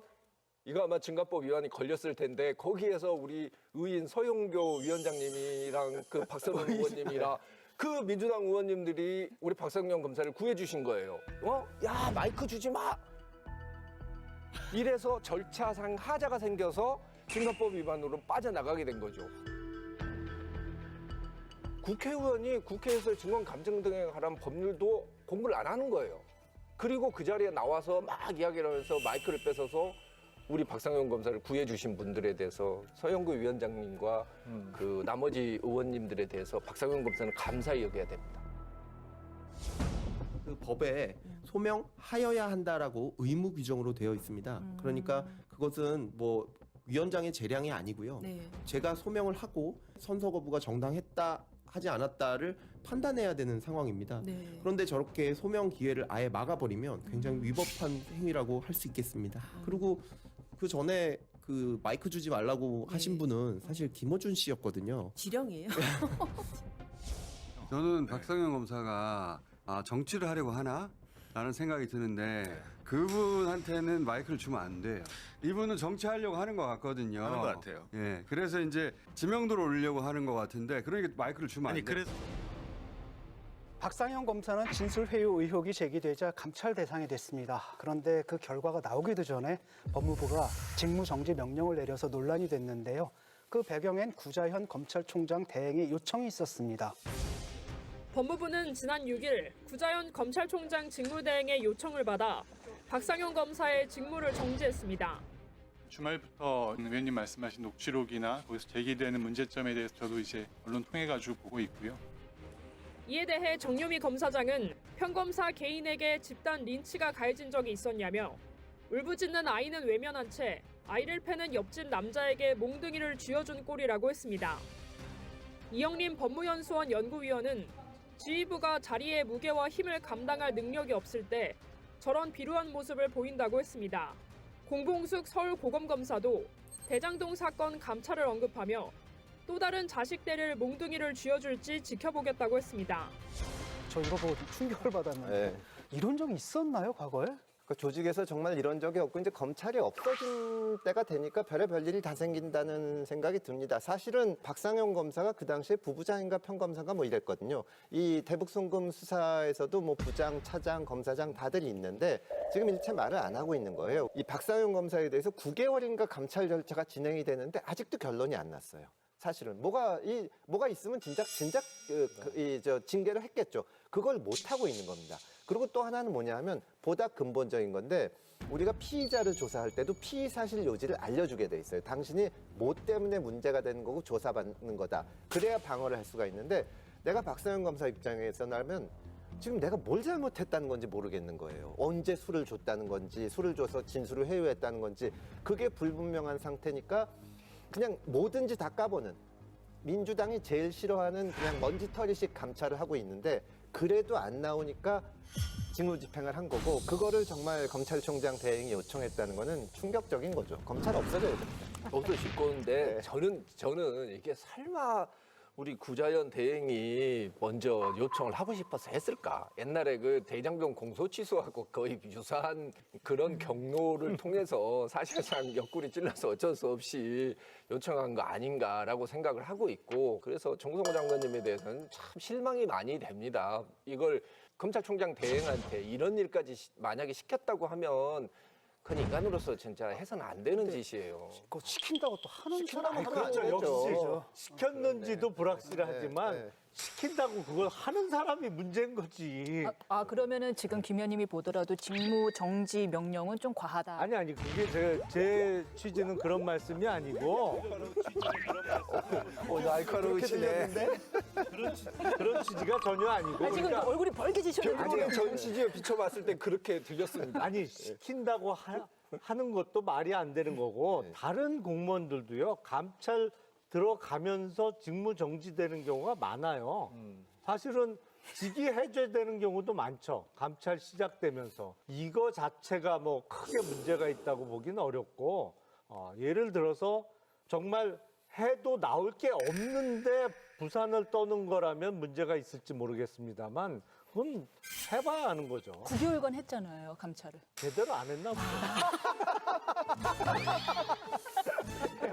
이거 아마 증가법 위반이 걸렸을 텐데 거기에서 우리 의인 서용교 위원장님이랑 박선원 의원님이랑 그 민주당 의원님들이 우리 박상용 검사를 구해주신 거예요. 야 마이크 주지 마. 이래서 절차상 하자가 생겨서 증가법 위반으로 빠져나가게 된 거죠. 국회의원이 국회에서 증언 감정 등에 관한 법률도 공부를 안 하는 거예요. 그리고 그 자리에 나와서 막 이야기를 하면서 마이크를 뺏어서 우리 박상용 검사를 구해주신 분들에 대해서 서영구 위원장님과 그 나머지 의원님들에 대해서 박상용 검사는 감사히 여겨야 됩니다. 그 법에 소명하여야 한다라고 의무 규정으로 되어 있습니다. 그러니까 그것은 위원장의 재량이 아니고요. 제가 소명을 하고 선서 거부가 정당했다 하지 않았다를 판단해야 되는 상황입니다. 그런데 저렇게 소명 기회를 아예 막아버리면 굉장히 위법한 행위라고 할 수 있겠습니다. 그리고 그 전에 그 마이크 주지 말라고 하신 분은 사실 김어준 씨였거든요. 지령이에요. 저는 박상용 검사가 정치를 하려고 하나? 라는 생각이 드는데 그분한테는 마이크를 주면 안 돼요. 이분은 정치하려고 하는 것 같거든요. 하는 것 같아요. 예, 그래서 이제 지명도를 올리려고 하는 것 같은데 그러니까 마이크를 주면 안 돼요. 박상용 검사는 진술회유 의혹이 제기되자 감찰 대상이 됐습니다. 그런데 그 결과가 나오기도 전에 법무부가 직무정지 명령을 내려서 논란이 됐는데요. 그 배경엔 구자현 검찰총장 대행의 요청이 있었습니다. 법무부는 지난 6일 구자현 검찰총장 직무대행의 요청을 받아 박상용 검사의 직무를 정지했습니다. 주말부터 의원님 말씀하신 녹취록이나 거기서 제기되는 문제점에 대해서 저도 이제 언론 통해가지고 보고 있고요. 이에 대해 정유미 검사장은 평검사 개인에게 집단 린치가 가해진 적이 있었냐며 울부짖는 아이는 외면한 채 아이를 패는 옆집 남자에게 몽둥이를 쥐어준 꼴이라고 했습니다. 이영림 법무연수원 연구위원은 지휘부가 자리의 무게와 힘을 감당할 능력이 없을 때 저런 비루한 모습을 보인다고 했습니다. 공봉숙 서울고검검사도 대장동 사건 감찰을 언급하며 또 다른 자식 때릴 몽둥이를 쥐어줄지 지켜보겠다고 했습니다. 저 이거 보고 좀 충격을 받았는데 네. 이런 적이 있었나요, 과거에? 그 조직에서 정말 이런 적이 없고 이제 검찰이 없어진 때가 되니까 별의별 일이 다 생긴다는 생각이 듭니다. 사실은 박상용 검사가 그 당시에 부부장인가 평검사인가 뭐 이랬거든요. 이 대북송금 수사에서도 뭐 부장, 차장, 검사장 다들 있는데 지금 일체 말을 안 하고 있는 거예요. 이 박상용 검사에 대해서 9개월인가 감찰 절차가 진행이 되는데 아직도 결론이 안 났어요. 사실은 뭐가 있으면 진작 징계를 했겠죠. 그걸 못 하고 있는 겁니다. 그리고 또 하나는 뭐냐 하면 보다 근본적인 건데 우리가 피의자를 조사할 때도 피의 사실 요지를 알려주게 돼 있어요. 당신이 뭐 때문에 문제가 되는 거고 조사받는 거다. 그래야 방어를 할 수가 있는데 내가 박상현 검사 입장에서는 지금 내가 뭘 잘못했다는 건지 모르겠는 거예요. 언제 술을 줬다는 건지, 술을 줘서 진술을 회유했다는 건지 그게 불분명한 상태니까 그냥 뭐든지 다 까보는 민주당이 제일 싫어하는 그냥 먼지털이식 감찰을 하고 있는데 그래도 안 나오니까 직무집행을 한 거고 그거를 정말 검찰총장 대행이 요청했다는 거는 충격적인 거죠. 검찰 없어져야 됩니다. 없어질 건데 저는 이게 설마 우리 구자연 대행이 먼저 요청을 하고 싶어서 했을까? 옛날에 그 대장동 공소 취소하고 거의 유사한 그런 경로를 통해서 사실상 옆구리 찔러서 어쩔 수 없이 요청한 거 아닌가라고 생각을 하고 있고 그래서 정성호 장관님에 대해서는 참 실망이 많이 됩니다. 이걸 검찰총장 대행한테 이런 일까지 만약에 시켰다고 하면 그건 인간으로서 진짜 해서는 안 되는 짓이에요. 그거 시킨다고 또 하는 사람은 그렇죠. 역시 시켰는지도 불확실하지만 네. 시킨다고 그걸 하는 사람이 문제인 거지. 그러면은 지금 김 의원님이 보더라도 직무 정지 명령은 좀 과하다. 아니 그게 제 취지는 그런 말씀이 아니고 날카로우시네. 그런 취지가 전혀 아니고. 지금 그러니까 얼굴이 벌개지셨는데. 전 취지에 비춰봤을 때 그렇게 들렸습니다. 아니 시킨다고 하는 것도 말이 안 되는 거고 다른 공무원들도요 감찰 들어가면서 직무 정지되는 경우가 많아요. 사실은 직위 해제되는 경우도 많죠. 감찰 시작되면서 이거 자체가 뭐 크게 문제가 있다고 보기는 어렵고 예를 들어서 정말 해도 나올 게 없는데 부산을 떠는 거라면 문제가 있을지 모르겠습니다만 그건 해봐야 하는 거죠. 9개월간 했잖아요, 감찰을. 제대로 안 했나 보죠.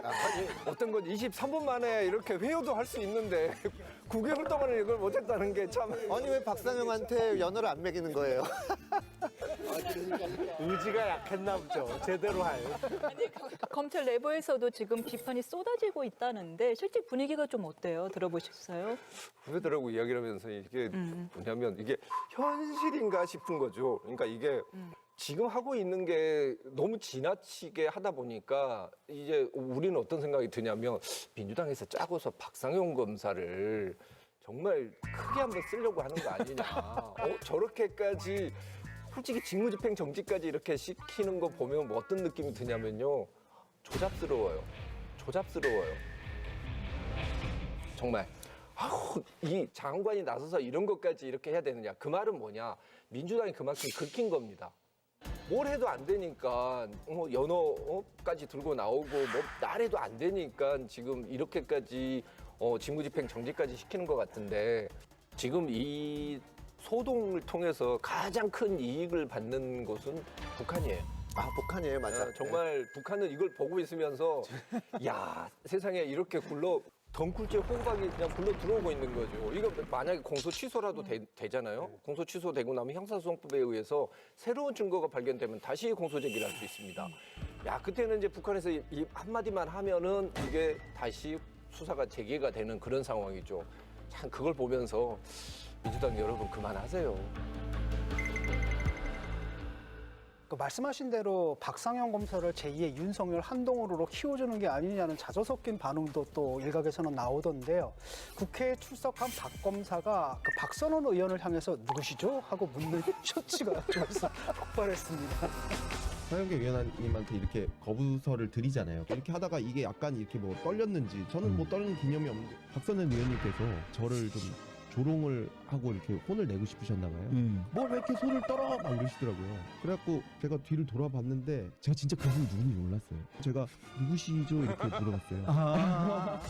아니, 어떤 건 23분 만에 이렇게 회유도 할 수 있는데 9개월 동안에 이걸 못했다는 게 참. 아니 왜 박상영한테 연어를 안 먹이는 거예요? 의지가 약했나 보죠. 제대로 할. 검찰 내부에서도 지금 비판이 쏟아지고 있다는데 실제 분위기가 좀 어때요? 들어보셨어요? 후배들하고 이야기를 하면서 이게 뭐냐면 이게 현실인가 싶은 거죠. 그러니까 이게 지금 하고 있는 게 너무 지나치게 하다 보니까 이제 우리는 어떤 생각이 드냐면 민주당에서 짜고서 박상용 검사를 정말 크게 한번 쓰려고 하는 거 아니냐. 저렇게까지 솔직히 직무집행 정지까지 이렇게 시키는 거 보면 뭐 어떤 느낌이 드냐면요. 조잡스러워요. 정말. 이 장관이 나서서 이런 것까지 이렇게 해야 되느냐. 그 말은 뭐냐. 민주당이 그만큼 긁힌 겁니다. 뭘 해도 안 되니까 연어까지 들고 나오고 뭐 나래도 안 되니까 지금 이렇게까지 직무집행 정지까지 시키는 것 같은데 지금 이 소동을 통해서 가장 큰 이익을 받는 곳은 북한이에요. 북한이에요, 맞아. 정말 북한은 이걸 보고 있으면서 야 세상에 이렇게 덩굴째 호박이 그냥 굴러 들어오고 있는 거죠. 이거 만약에 공소 취소라도 되잖아요. 공소 취소되고 나면 형사소송법에 의해서 새로운 증거가 발견되면 다시 공소 제기를 할 수 있습니다. 야 그때는 이제 북한에서 이 한마디만 하면은 이게 다시 수사가 재개가 되는 그런 상황이죠. 참 그걸 보면서 민주당 여러분 그만하세요. 말씀하신 대로 박상현 검사를 제2의 윤석열 한동훈으로 키워주는 게 아니냐는 자조 섞인 반응도 또 일각에서는 나오던데요. 국회에 출석한 박 검사가 그 박선원 의원을 향해서 누구시죠? 하고 묻는 쇼츠가 좀서 폭발했습니다. 서영교 위원님한테 이렇게 거부서를 드리잖아요. 이렇게 하다가 이게 약간 이렇게 뭐 떨렸는지 저는 뭐 떨는 개념이 없는데 박선원 위원님께서 저를 좀 조롱을 하고 이렇게 혼을 내고 싶으셨나 봐요. 뭐 왜 이렇게 손을 떨어? 막 이러시더라고요. 그래갖고 제가 뒤를 돌아봤는데 제가 진짜 그분이 누군지 몰랐어요. 제가 누구시죠? 이렇게 물어봤어요.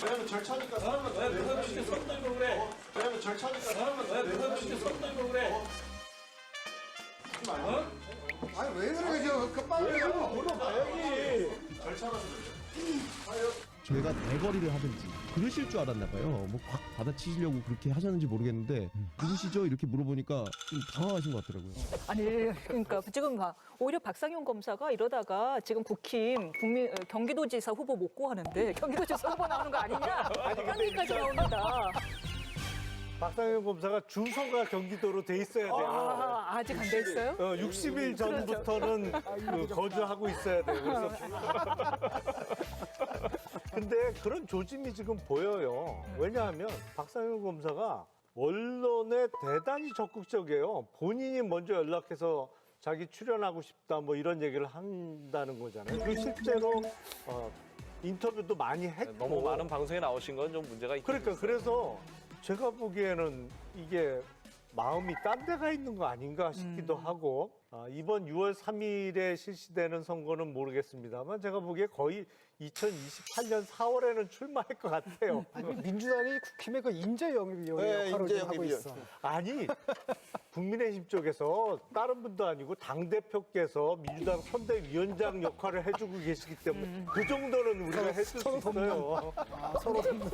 왜냐면 절차니까 사람은 왜 내가 시켜 손 들고 그래? 왜냐면 절차니까 사람은 왜 내가 시켜 손 들고 그래? 아니 왜 그러죠? 빨리 물어봐야지. 절차라서 저희가 대거리를 하든지 그러실 줄 알았나 봐요. 뭐 확 받아치시려고 그렇게 하셨는지 모르겠는데 누구시죠? 이렇게 물어보니까 좀 당황하신 것 같더라고요. 아니 그러니까 지금 오히려 박상현 검사가 이러다가 지금 국힘 경기도지사 후보 못 구하는데 경기도지사 후보 나오는 거 아니냐? 이런 얘기까지 나옵니다. 박상현 검사가 주소가 경기도로 돼 있어야 돼요. 아직 안 돼 있어요? 60일 전부터는 거주하고 있어야 돼요. 그래서 근데 그런 조짐이 지금 보여요. 왜냐하면 박상현 검사가 언론에 대단히 적극적이에요. 본인이 먼저 연락해서 자기 출연하고 싶다 뭐 이런 얘기를 한다는 거잖아요. 그리고 실제로 인터뷰도 많이 했고. 너무 많은 방송에 나오신 건 좀 문제가 있죠. 그러니까 그래서 제가 보기에는 이게 마음이 딴 데가 있는 거 아닌가 싶기도 하고 이번 6월 3일에 실시되는 선거는 모르겠습니다만 제가 보기에 거의 2028년 4월에는 출마할 것 같아요. 아니, 민주당이 국힘의 그 인재영입위원회 역할을 좀 하고 있어. 아니 국민의힘 쪽에서 다른 분도 아니고 당대표께서 민주당 선대위원장 역할을 해주고 계시기 때문에 그 정도는 우리가 했을 수 있어요. 서로 돕는.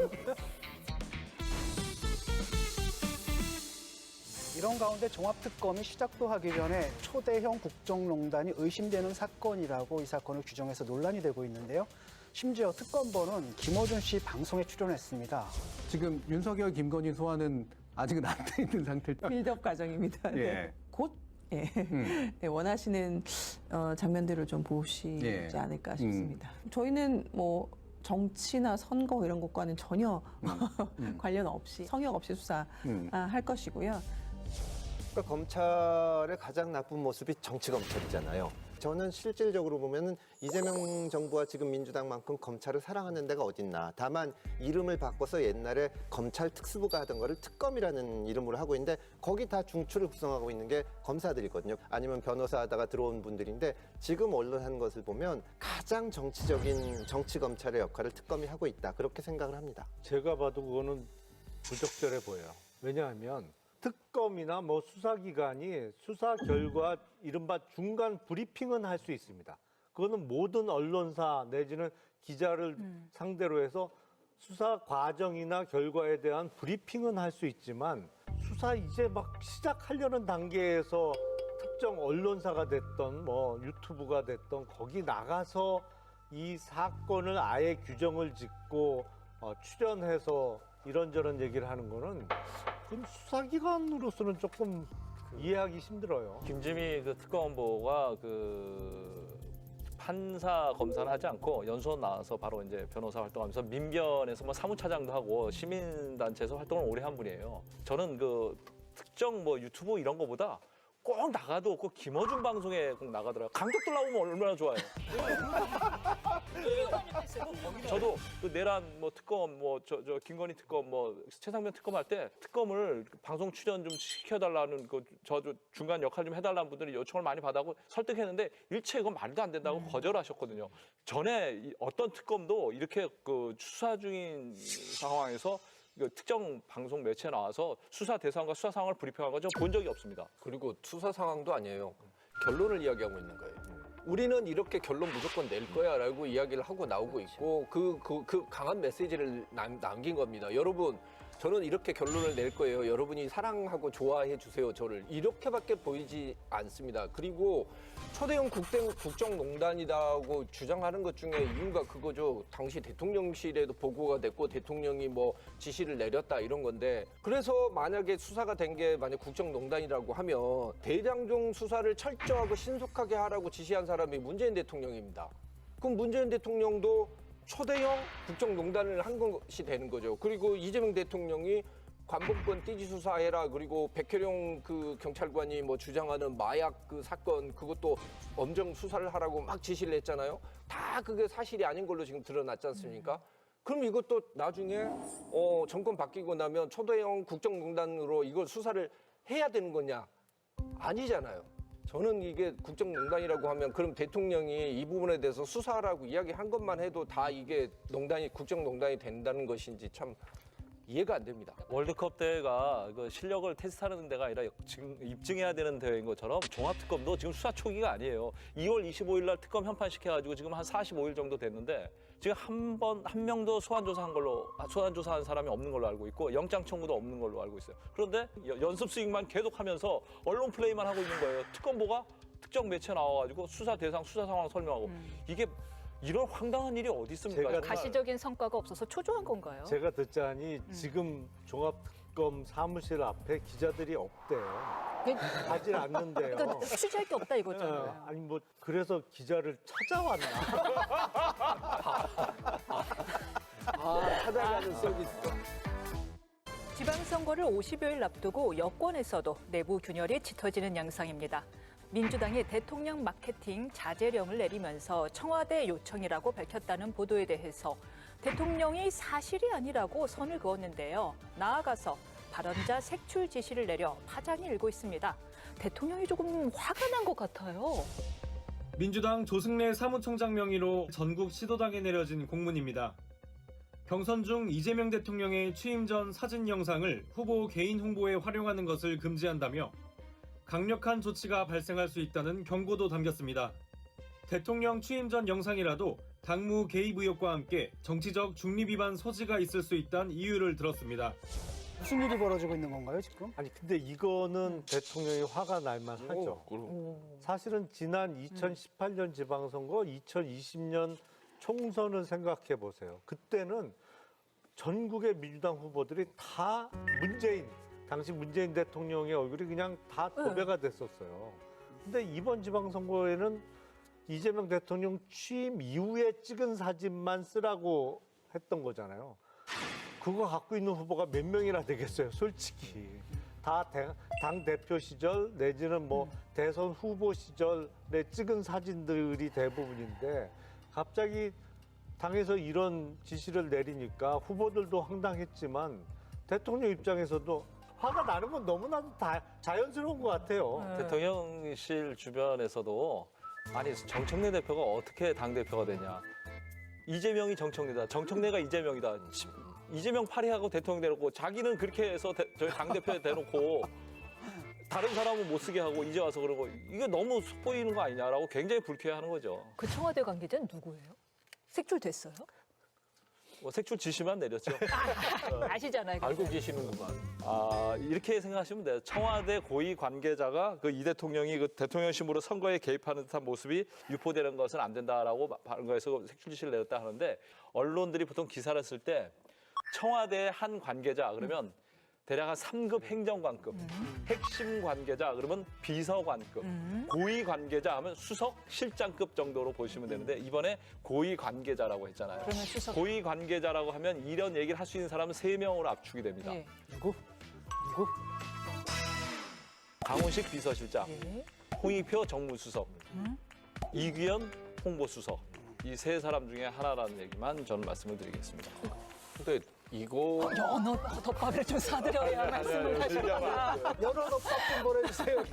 이런 가운데 종합특검이 시작도 하기 전에 초대형 국정농단이 의심되는 사건이라고 이 사건을 규정해서 논란이 되고 있는데요. 심지어 특검본은 김어준 씨 방송에 출연했습니다. 지금 윤석열, 김건희 소환은 아직은 안 돼 있는 상태죠. 빌드업 과정입니다. 예. 네. 곧 네, 원하시는 장면들을 좀 보시지 않을까 싶습니다. 저희는 뭐 정치나 선거 이런 것과는 전혀 관련 없이 성역 없이 수사할 것이고요. 그러니까 검찰의 가장 나쁜 모습이 정치 검찰이잖아요. 저는 실질적으로 보면은 이재명 정부와 지금 민주당만큼 검찰을 사랑하는 데가 어딨나. 다만 이름을 바꿔서 옛날에 검찰 특수부가 하던 거를 특검이라는 이름으로 하고 있는데 거기 다 중추를 구성하고 있는 게 검사들이거든요. 아니면 변호사 하다가 들어온 분들인데 지금 언론 하는 것을 보면 가장 정치적인 정치 검찰의 역할을 특검이 하고 있다. 그렇게 생각을 합니다. 제가 봐도 그거는 부적절해 보여요. 왜냐하면 특검이나 뭐 수사기관이 수사 결과 이른바 중간 브리핑은 할 수 있습니다. 그거는 모든 언론사 내지는 기자를 상대로 해서 수사 과정이나 결과에 대한 브리핑은 할 수 있지만 수사 이제 막 시작하려는 단계에서 특정 언론사가 됐던 뭐 유튜브가 됐던 거기 나가서 이 사건을 아예 규정을 짓고 출연해서 이런저런 얘기를 하는 거는 그건 수사기관으로서는 조금 이해하기 힘들어요. 김지미 그 특검보가 그 판사 검사를 하지 않고 연수원 나와서 바로 이제 변호사 활동하면서 민변에서 뭐 사무차장도 하고 시민단체에서 활동을 오래 한 분이에요. 저는 그 특정 뭐 유튜브 이런 거보다 꼭 나가도 꼭 김어준 방송에 꼭 나가더라고요. 강적들 나오면 얼마나 좋아요. 저도 그 내란 뭐 특검 뭐 저 김건희 특검 뭐 최상병 특검 할 때 특검을 방송 출연 좀 시켜달라는 그 저 중간 역할 좀 해달라는 분들이 요청을 많이 받아고 설득했는데 일체 이건 말도 안 된다고 거절하셨거든요. 전에 어떤 특검도 이렇게 그 수사 중인 상황에서 특정 방송 매체에 나와서 수사 대상과 수사 상황을 브리핑한 건 전 본 적이 없습니다. 그리고 수사 상황도 아니에요. 결론을 이야기하고 있는 거예요. 우리는 이렇게 결론 무조건 낼 거야라고 이야기를 하고 나오고 있고 그 강한 메시지를 남긴 겁니다. 여러분 저는 이렇게 결론을 낼 거예요. 여러분이 사랑하고 좋아해 주세요, 저를. 이렇게밖에 보이지 않습니다. 그리고 초대형 국정농단이라고 주장하는 것 중에 이유가 그거죠. 당시 대통령실에도 보고가 됐고 대통령이 뭐 지시를 내렸다 이런 건데, 그래서 만약에 수사가 된 게 만약 국정농단이라고 하면 대장동 수사를 철저하고 신속하게 하라고 지시한 사람이 문재인 대통령입니다. 그럼 문재인 대통령도 초대형 국정농단을 한 것이 되는 거죠. 그리고 이재명 대통령이 관복권 띠지 수사해라, 그리고 백혜령 그 경찰관이 뭐 주장하는 마약 그 사건 그것도 엄정 수사를 하라고 막 지시를 했잖아요. 다 그게 사실이 아닌 걸로 지금 드러났지 않습니까? 그럼 이것도 나중에 정권 바뀌고 나면 초대형 국정농단으로 이걸 수사를 해야 되는 거냐? 아니잖아요. 저는 이게 국정농단이라고 하면 그럼 대통령이 이 부분에 대해서 수사하라고 이야기한 것만 해도 다 이게 국정농단이 된다는 것인지 참 이해가 안 됩니다. 월드컵 대회가 그 실력을 테스트하는 데가 아니라 지금 입증해야 되는 대회인 것처럼 종합특검도 지금 수사 초기가 아니에요. 2월 25일 날 특검 현판시켜가지고 지금 한 45일 정도 됐는데 지금 한 명도 소환조사한 사람이 없는 걸로 알고 있고 영장 청구도 없는 걸로 알고 있어요. 그런데 연습 스윙만 계속하면서 언론 플레이만 하고 있는 거예요. 특검보가 특정 매체 나와가지고 수사 대상, 수사 상황 설명하고 이게 이런 황당한 일이 어디 있습니까? 가시적인 성과가 없어서 초조한 건가요? 제가 듣자니 지금 종합특검 사무실 앞에 기자들이 없대요. 가지 않는데요. 그러니까 취재할 게 없다 이거잖아요. 아니 뭐 그래서 기자를 찾아왔나? 찾아가는 서비스. 지방선거를 50여일 앞두고 여권에서도 내부 균열이 짙어지는 양상입니다. 민주당이 대통령 마케팅 자제령을 내리면서 청와대 요청이라고 밝혔다는 보도에 대해서 대통령이 사실이 아니라고 선을 그었는데요. 나아가서 발언자 색출 지시를 내려 파장이 일고 있습니다. 대통령이 조금 화가 난 것 같아요. 민주당 조승래 사무총장 명의로 전국 시도당에 내려진 공문입니다. 경선 중 이재명 대통령의 취임 전 사진 영상을 후보 개인 홍보에 활용하는 것을 금지한다며 강력한 조치가 발생할 수 있다는 경고도 담겼습니다. 대통령 취임 전 영상이라도 당무 개입 의혹과 함께 정치적 중립 위반 소지가 있을 수 있다는 이유를 들었습니다. 무슨 일이 벌어지고 있는 건가요, 지금? 아니 근데 이거는 대통령이 화가 날만 하죠. 사실은 지난 2018년 지방선거, 2020년 총선을 생각해 보세요. 그때는 전국의 민주당 후보들이 다 당시 문재인 대통령의 얼굴이 그냥 다 도배가 됐었어요. 근데 이번 지방선거에는 이재명 대통령 취임 이후에 찍은 사진만 쓰라고 했던 거잖아요. 그거 갖고 있는 후보가 몇 명이나 되겠어요, 솔직히. 다 당 대표 시절 내지는 뭐 대선 후보 시절에 찍은 사진들이 대부분인데 갑자기 당에서 이런 지시를 내리니까 후보들도 황당했지만 대통령 입장에서도 화가 나는 건 너무나도 자연스러운 것 같아요. 대통령실 주변에서도 아니 정청래 대표가 어떻게 당대표가 되냐. 이재명이 정청래다. 정청래가 이재명이다. 이재명 파리하고 대통령 대놓고 자기는 그렇게 해서 저희 당대표에 대놓고 다른 사람은 못 쓰게 하고 이제 와서 그러고 이게 너무 속보이는 거 아니냐라고 굉장히 불쾌해하는 거죠. 그 청와대 관계자는 누구예요? 색출됐어요? 뭐 색출 지시만 내렸죠. 아시잖아요. 알고 계시는구만. 이렇게 생각하시면 돼요. 청와대 고위 관계자가 그 이 대통령이 그 대통령 신부로 선거에 개입하는 듯한 모습이 유포되는 것은 안 된다라고 거에서 색출 지시를 내렸다 하는데 언론들이 보통 기사를 쓸 때 청와대 한 관계자 그러면 대략 한 3급 행정관급, 핵심 관계자 그러면 비서관급, 고위 관계자 하면 수석 실장급 정도로 보시면 되는데 이번에 고위 관계자라고 했잖아요. 그러면 수석. 고위 관계자라고 하면 이런 얘기를 할 수 있는 사람은 3명으로 압축이 됩니다. 예. 누구? 강훈식 비서실장, 예. 홍익표 정무수석, 이규현 홍보수석. 이 세 사람 중에 하나라는 얘기만 저는 말씀을 드리겠습니다. 근데 이거 연어 덮밥을 좀 사드려야 말씀을 하셨구나. 연어 덮밥 좀 보내주세요.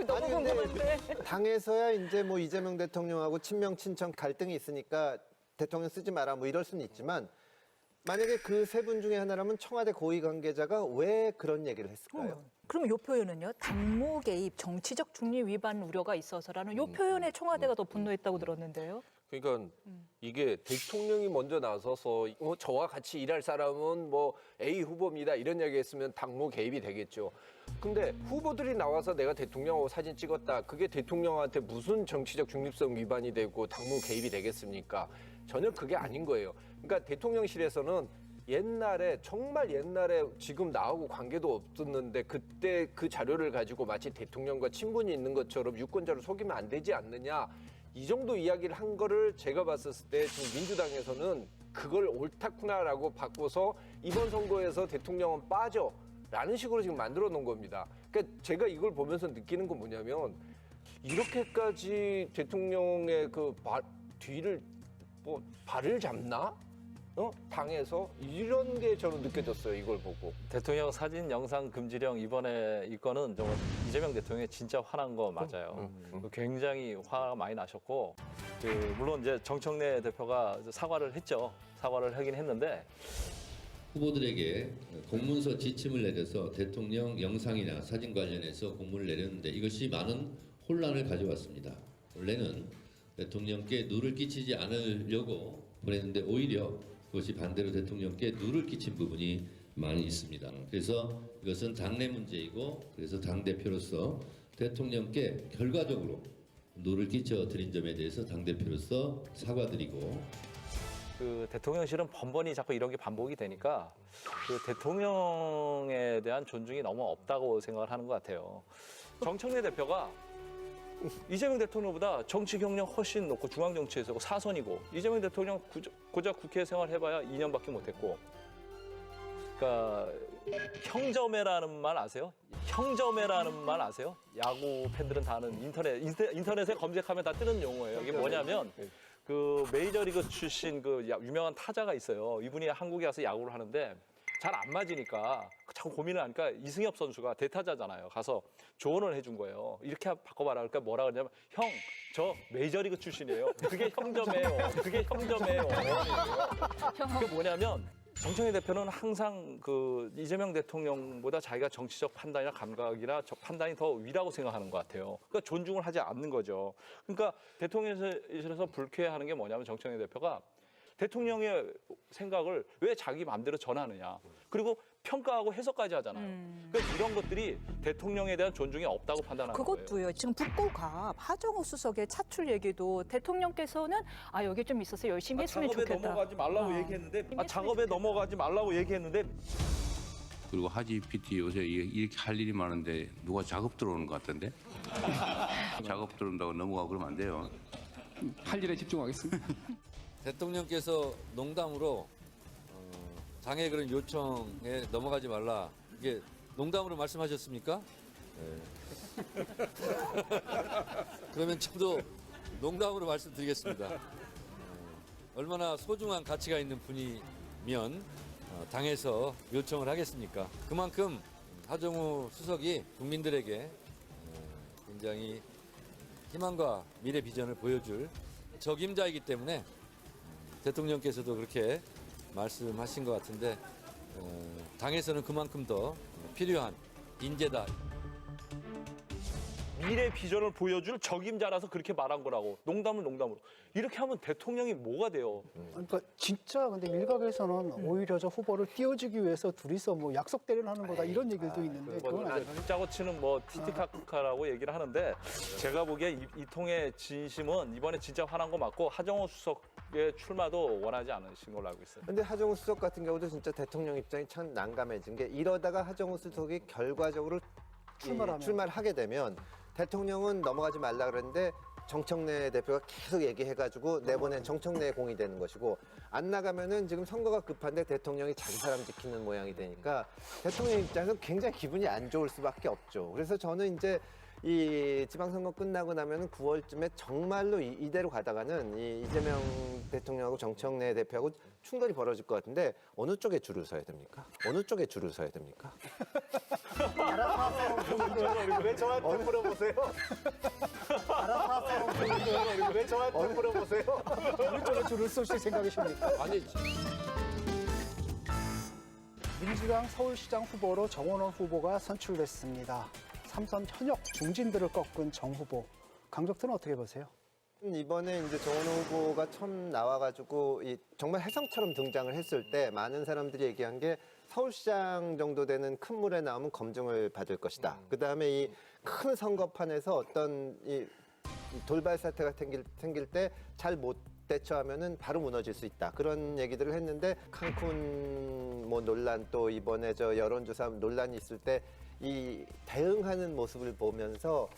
너무 궁금한데. 당에서야 이제 뭐 이재명 대통령하고 친명 친청 갈등이 있으니까 대통령 쓰지 마라 뭐 이럴 수는 있지만 만약에 그 세 분 중에 하나라면 청와대 고위 관계자가 왜 그런 얘기를 했을까요? 그럼 요 표현은요? 당무 개입, 정치적 중립 위반 우려가 있어서라는 요 표현에 청와대가 더 분노했다고 들었는데요. 그러니까 이게 대통령이 먼저 나서서 저와 같이 일할 사람은 뭐 A 후보입니다 이런 이야기했으면 당무 개입이 되겠죠. 근데 후보들이 나와서 내가 대통령하고 사진 찍었다. 그게 대통령한테 무슨 정치적 중립성 위반이 되고 당무 개입이 되겠습니까? 전혀 그게 아닌 거예요. 그러니까 대통령실에서는 옛날에 정말 옛날에 지금 나하고 관계도 없었는데 그때 그 자료를 가지고 마치 대통령과 친분이 있는 것처럼 유권자를 속이면 안 되지 않느냐. 이 정도 이야기를 한 거를 제가 봤었을 때 지금 민주당에서는 그걸 옳다구나라고 바꿔서 이번 선거에서 대통령은 빠져라는 식으로 지금 만들어 놓은 겁니다. 그러니까 제가 이걸 보면서 느끼는 건 뭐냐면 이렇게까지 대통령의 그 뒤를 뭐 발을 잡나? 당에서 이런 게 저는 느껴졌어요. 이걸 보고. 대통령 사진 영상 금지령 이번에 이 건은 정말 이재명 대통령이 진짜 화난 거 맞아요. 굉장히 화가 많이 나셨고 물론 이제 정청래 대표가 사과를 했죠. 사과를 하긴 했는데 후보들에게 공문서 지침을 내려서 대통령 영상이나 사진 관련해서 공문을 내렸는데 이것이 많은 혼란을 가져왔습니다. 원래는 대통령께 누를 끼치지 않으려고 보냈는데 오히려 그것이 반대로 대통령께 누를 끼친 부분이 많이 있습니다. 그래서 이것은 당내 문제이고 그래서 당대표로서 대통령께 결과적으로 누를 끼쳐 드린 점에 대해서 당대표로서 사과드리고 그 대통령실은 번번이 자꾸 이런 게 반복이 되니까 그 대통령에 대한 존중이 너무 없다고 생각을 하는 것 같아요. 정청래 대표가 이재명 대통령보다 정치 경력 훨씬 높고 중앙정치에서 사선이고 이재명 대통령 고작 국회 생활 해봐야 2년밖에 못했고 그러니까 형점회라는 말 아세요? 형점회라는 말 아세요? 야구 팬들은 다 아는 인터넷에 검색하면 다 뜨는 용어예요. 이게 뭐냐면 그 메이저리그 출신 그 유명한 타자가 있어요. 이분이 한국에 와서 야구를 하는데 잘 안 맞으니까 자꾸 고민을 하니까 이승엽 선수가 대타자잖아요. 가서 조언을 해준 거예요. 이렇게 바꿔봐라. 그러니까 뭐라 그러냐면 형, 저 메이저리그 출신이에요. 그게 형점이에요. 그게 형점이에요. 그게 뭐냐면 정청래 대표는 항상 그 이재명 대통령보다 자기가 정치적 판단이나 감각이나 판단이 더 위라고 생각하는 것 같아요. 그러니까 존중을 하지 않는 거죠. 그러니까 대통령실에서 불쾌해하는 게 뭐냐면 정청래 대표가 대통령의 생각을 왜 자기 마음대로 전하느냐. 그리고 평가하고 해석까지 하잖아요. 그러니까 이런 것들이 대통령에 대한 존중이 없다고 판단하는 거예요. 그것도요. 지금 북고갑 하정우 수석의 차출 얘기도 대통령께서는 여기 좀 있어서 열심히 했으면 작업에 좋겠다. 넘어가지 말라고 얘기했는데 작업에 넘어가지 말라고 얘기했는데 그리고 하지 PT 요새 이렇게 할 일이 많은데 누가 작업 들어오는 것 같던데? 작업 들어온다고 넘어가고 그러면 안 돼요. 할 일에 집중하겠습니다. 대통령께서 농담으로 당의 그런 요청에 넘어가지 말라. 이게 농담으로 말씀하셨습니까? 네. 그러면 저도 농담으로 말씀드리겠습니다. 얼마나 소중한 가치가 있는 분이면 당에서 요청을 하겠습니까? 그만큼 하정우 수석이 국민들에게 굉장히 희망과 미래 비전을 보여줄 적임자이기 때문에 대통령께서도 그렇게 말씀하신 것 같은데 당에서는 그만큼 더 필요한 인재다. 미래 비전을 보여줄 적임자라서 그렇게 말한 거라고. 농담으로. 이렇게 하면 대통령이 뭐가 돼요? 그러니까 진짜 근데 일각에서는 오히려 저 후보를 띄워주기 위해서 둘이서 뭐 약속 대련을 하는 거다 이런 얘기도 있는데 그건 아니에요. 짜고 치는 뭐 티티카카라고 얘기를 하는데 제가 보기에 이 통의 진심은 이번에 진짜 화난 거 맞고 하정우 수석의 출마도 원하지 않으신 걸로 알고 있어요. 근데 하정우 수석 같은 경우도 진짜 대통령 입장이 참 난감해진 게 이러다가 하정우 수석이 결과적으로 출마를 하게 되면 대통령은 넘어가지 말라 그랬는데 정청래 대표가 계속 얘기해가지고 내보낸 정청래의 공이 되는 것이고 안 나가면은 지금 선거가 급한데 대통령이 자기 사람 지키는 모양이 되니까 대통령 입장에서 굉장히 기분이 안 좋을 수밖에 없죠. 그래서 저는 이제 이 지방선거 끝나고 나면은 9월쯤에 정말로 이대로 가다가는 이 이재명 대통령하고 정청래 대표하고 충돌이 벌어질 것 같은데 어느 쪽에 줄을 서야 됩니까? 어느 쪽에 줄을 서야 됩니까? 알아서 하세요. 왜 저한테 물어보세요? 알아서 하세요. 왜 저한테 물어보세요? 어느 쪽에 줄을 서실 생각이십니까? 아니 민주당 서울시장 후보로 정원원 후보가 선출됐습니다. 삼선 현역 중진들을 꺾은 정 후보. 강적들은 어떻게 보세요? 이번에 이제 정원호 후보가 처음 나와가지고 정말 혜성처럼 등장을 했을 때 많은 사람들이 얘기한 게 서울시장 정도 되는 큰 물에 나오면 검증을 받을 것이다. 그다음에 이 큰 선거판에서 어떤 이 돌발 사태가 생길 때 잘 못 대처하면은 바로 무너질 수 있다. 그런 얘기들을 했는데 칸쿤 뭐 논란 또 이번에 저 여론조사 논란이 있을 때 이 대응하는 모습을 보면서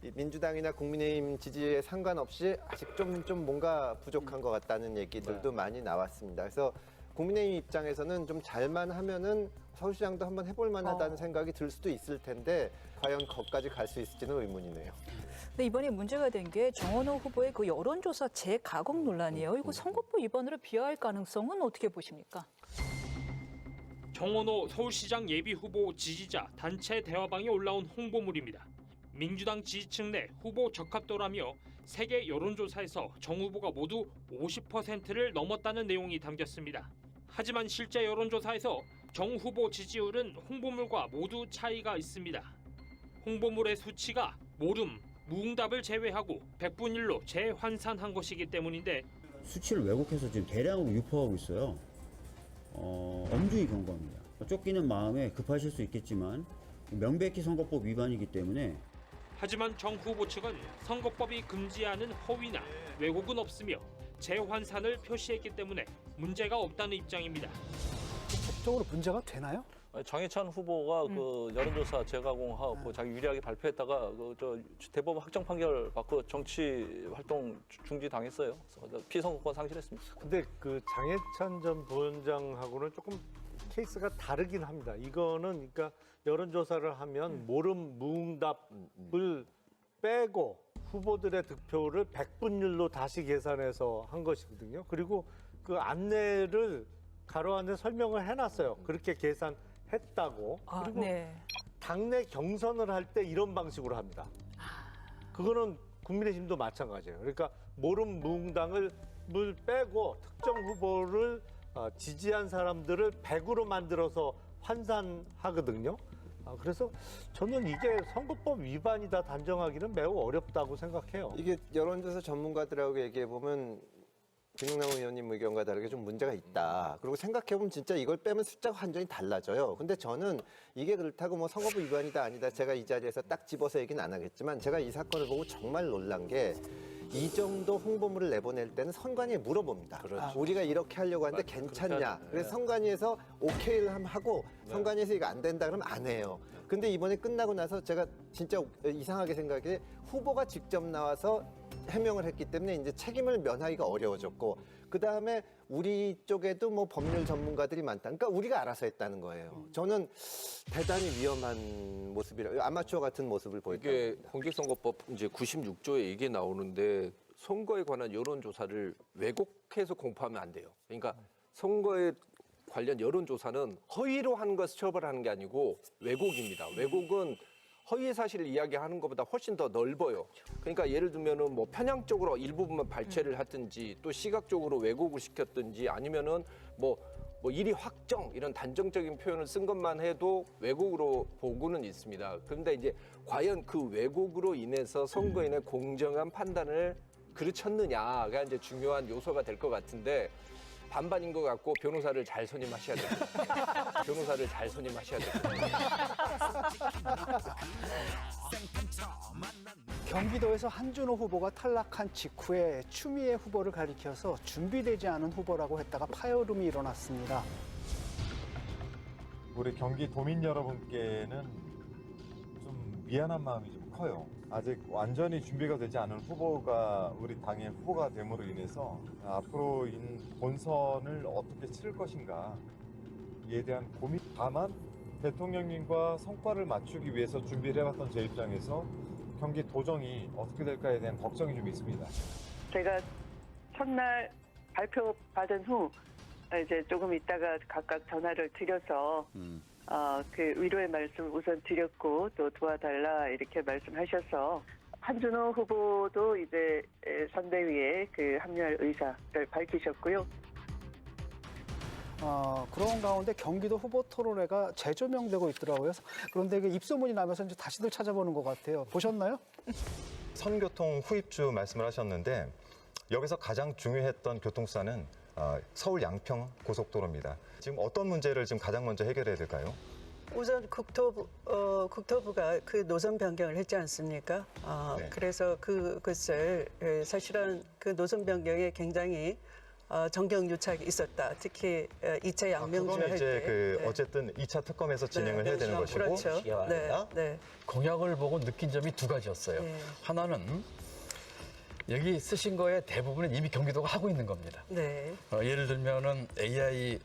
이 민주당이나 국민의힘 지지에 상관없이 아직 좀 뭔가 부족한 것 같다는 얘기들도 많이 나왔습니다. 그래서 국민의힘 입장에서는 좀 잘만 하면은 서울시장도 한번 해볼 만하다는 생각이 들 수도 있을 텐데 과연 거기까지 갈 수 있을지는 의문이네요. 근데 이번에 문제가 된 게 정원호 후보의 그 여론조사 재가공 논란이에요. 이거 선거법 위반으로 비화할 가능성은 어떻게 보십니까? 정원호 서울시장 예비후보 지지자 단체 대화방에 올라온 홍보물입니다. 민주당 지지층 내 후보 적합도라며 세계 여론조사에서 정 후보가 모두 50%를 넘었다는 내용이 담겼습니다. 하지만 실제 여론조사에서 정 후보 지지율은 홍보물과 모두 차이가 있습니다. 홍보물의 수치가 모름, 무응답을 제외하고 100분 1로 재환산한 것이기 때문인데 수치를 왜곡해서 지금 대량으로 유포하고 있어요. 엄중히 경고합니다. 쫓기는 마음에 급하실 수 있겠지만 명백히 선거법 위반이기 때문에 하지만 정 후보 측은 선거법이 금지하는 허위나 왜곡은 없으며 재환산을 표시했기 때문에 문제가 없다는 입장입니다. 법적으로 문제가 되나요? 장해찬 후보가 그 여론조사 재가공하고 자기 유리하게 발표했다가 그 대법원 확정 판결 받고 정치 활동 중지 당했어요. 그래서 피선거권 상실했습니다. 근데 그 장해찬 전 부원장하고는 조금 케이스가 다르긴 합니다. 이거는 그러니까 여론조사를 하면 모름 무응답을 빼고 후보들의 득표를 100분율로 다시 계산해서 한 것이거든요. 그리고 그 안내를 가로 안에 설명을 해놨어요. 그렇게 계산했다고. 그리고 당내 경선을 할 때 이런 방식으로 합니다. 그거는 국민의힘도 마찬가지예요. 그러니까 모름 무응답을 빼고 특정 후보를 지지한 사람들을 100으로 만들어서 환산하거든요. 그래서 저는 이게 선거법 위반이다 단정하기는 매우 어렵다고 생각해요. 이게 여론조사 전문가들하고 얘기해보면 김용남 의원님 의견과 다르게 좀 문제가 있다. 그리고 생각해보면 진짜 이걸 빼면 숫자가 완전히 달라져요. 근데 저는 이게 그렇다고 뭐 선거법 위반이다 아니다 제가 이 자리에서 딱 집어서 얘기는 안 하겠지만 제가 이 사건을 보고 정말 놀란 게 이 정도 홍보물을 내보낼 때는 선관위에 물어봅니다. 우리가 이렇게 하려고 하는데 괜찮냐. 그래서 선관위에서 오케이를 하고 선관위에서 이거 안 된다 그러면 안 해요. 근데 이번에 끝나고 나서 제가 진짜 이상하게 생각해 후보가 직접 나와서 해명을 했기 때문에 이제 책임을 면하기가 어려워졌고 그다음에 우리 쪽에도 뭐 법률 전문가들이 많다. 그러니까 우리가 알아서 했다는 거예요. 저는 대단히 위험한 모습이라 아마추어 같은 모습을 보였다. 이게 공직선거법 이제 96조에 이게 나오는데 선거에 관한 여론조사를 왜곡해서 공표하면 안 돼요. 그러니까 선거에 관련 여론조사는 허위로 한 것을 처벌하는 게 아니고 왜곡입니다. 왜곡은 허위 사실을 이야기하는 것보다 훨씬 더 넓어요. 그러니까 예를 들면은 뭐 편향적으로 일부분만 발췌를 하든지 또 시각적으로 왜곡을 시켰든지 아니면은 뭐 일이 확정 이런 단정적인 표현을 쓴 것만 해도 왜곡으로 보고는 있습니다. 그런데 이제 과연 그 왜곡으로 인해서 선거인의 공정한 판단을 그르쳤느냐가 이제 중요한 요소가 될 것 같은데 반반인 것 같고 변호사를 잘 선임하셔야 됩니다. 변호사를 잘 선임하셔야 됩니다. 경기도에서 한준호 후보가 탈락한 직후에 추미애 후보를 가리켜서 준비되지 않은 후보라고 했다가 파열음이 일어났습니다. 우리 경기도민 여러분께는 좀 미안한 마음이 좀 커요. 아직 완전히 준비가 되지 않은 후보가 우리 당의 후보가 됨으로 인해서 앞으로 본선을 어떻게 치를 것인가 이에 대한 고민. 다만 대통령님과 성과를 맞추기 위해서 준비를 해왔던 제 입장에서 경기도정이 어떻게 될까에 대한 걱정이 좀 있습니다. 제가 첫날 발표 받은 후 이제 조금 있다가 각각 전화를 드려서 그 위로의 말씀 우선 드렸고 또 도와달라 이렇게 말씀하셔서 한준호 후보도 이제 선대위에 그 합류할 의사를 밝히셨고요. 그런 가운데 경기도 후보 토론회가 재조명되고 있더라고요. 그런데 그 입소문이 나면서 이제 다시들 찾아보는 것 같아요. 보셨나요? 선교통 후입주 말씀을 하셨는데 여기서 가장 중요했던 교통수단은 서울 양평 고속도로입니다. 지금 어떤 문제를 지금 가장 먼저 해결해야 될까요? 우선 국토부가 그 노선 변경을 했지 않습니까? 네. 그래서 그것을 사실은 그 노선 변경에 굉장히 정경유착이 있었다. 특히 2차 양명주 그거는 할 이제 때. 네. 어쨌든 2차 특검에서 진행을 네, 해야 되는 것이고. 그렇죠. 네, 네. 공약을 보고 느낀 점이 두 가지였어요. 네. 하나는 여기 쓰신 거에 대부분은 이미 경기도가 하고 있는 겁니다. 네. 예를 들면은 AI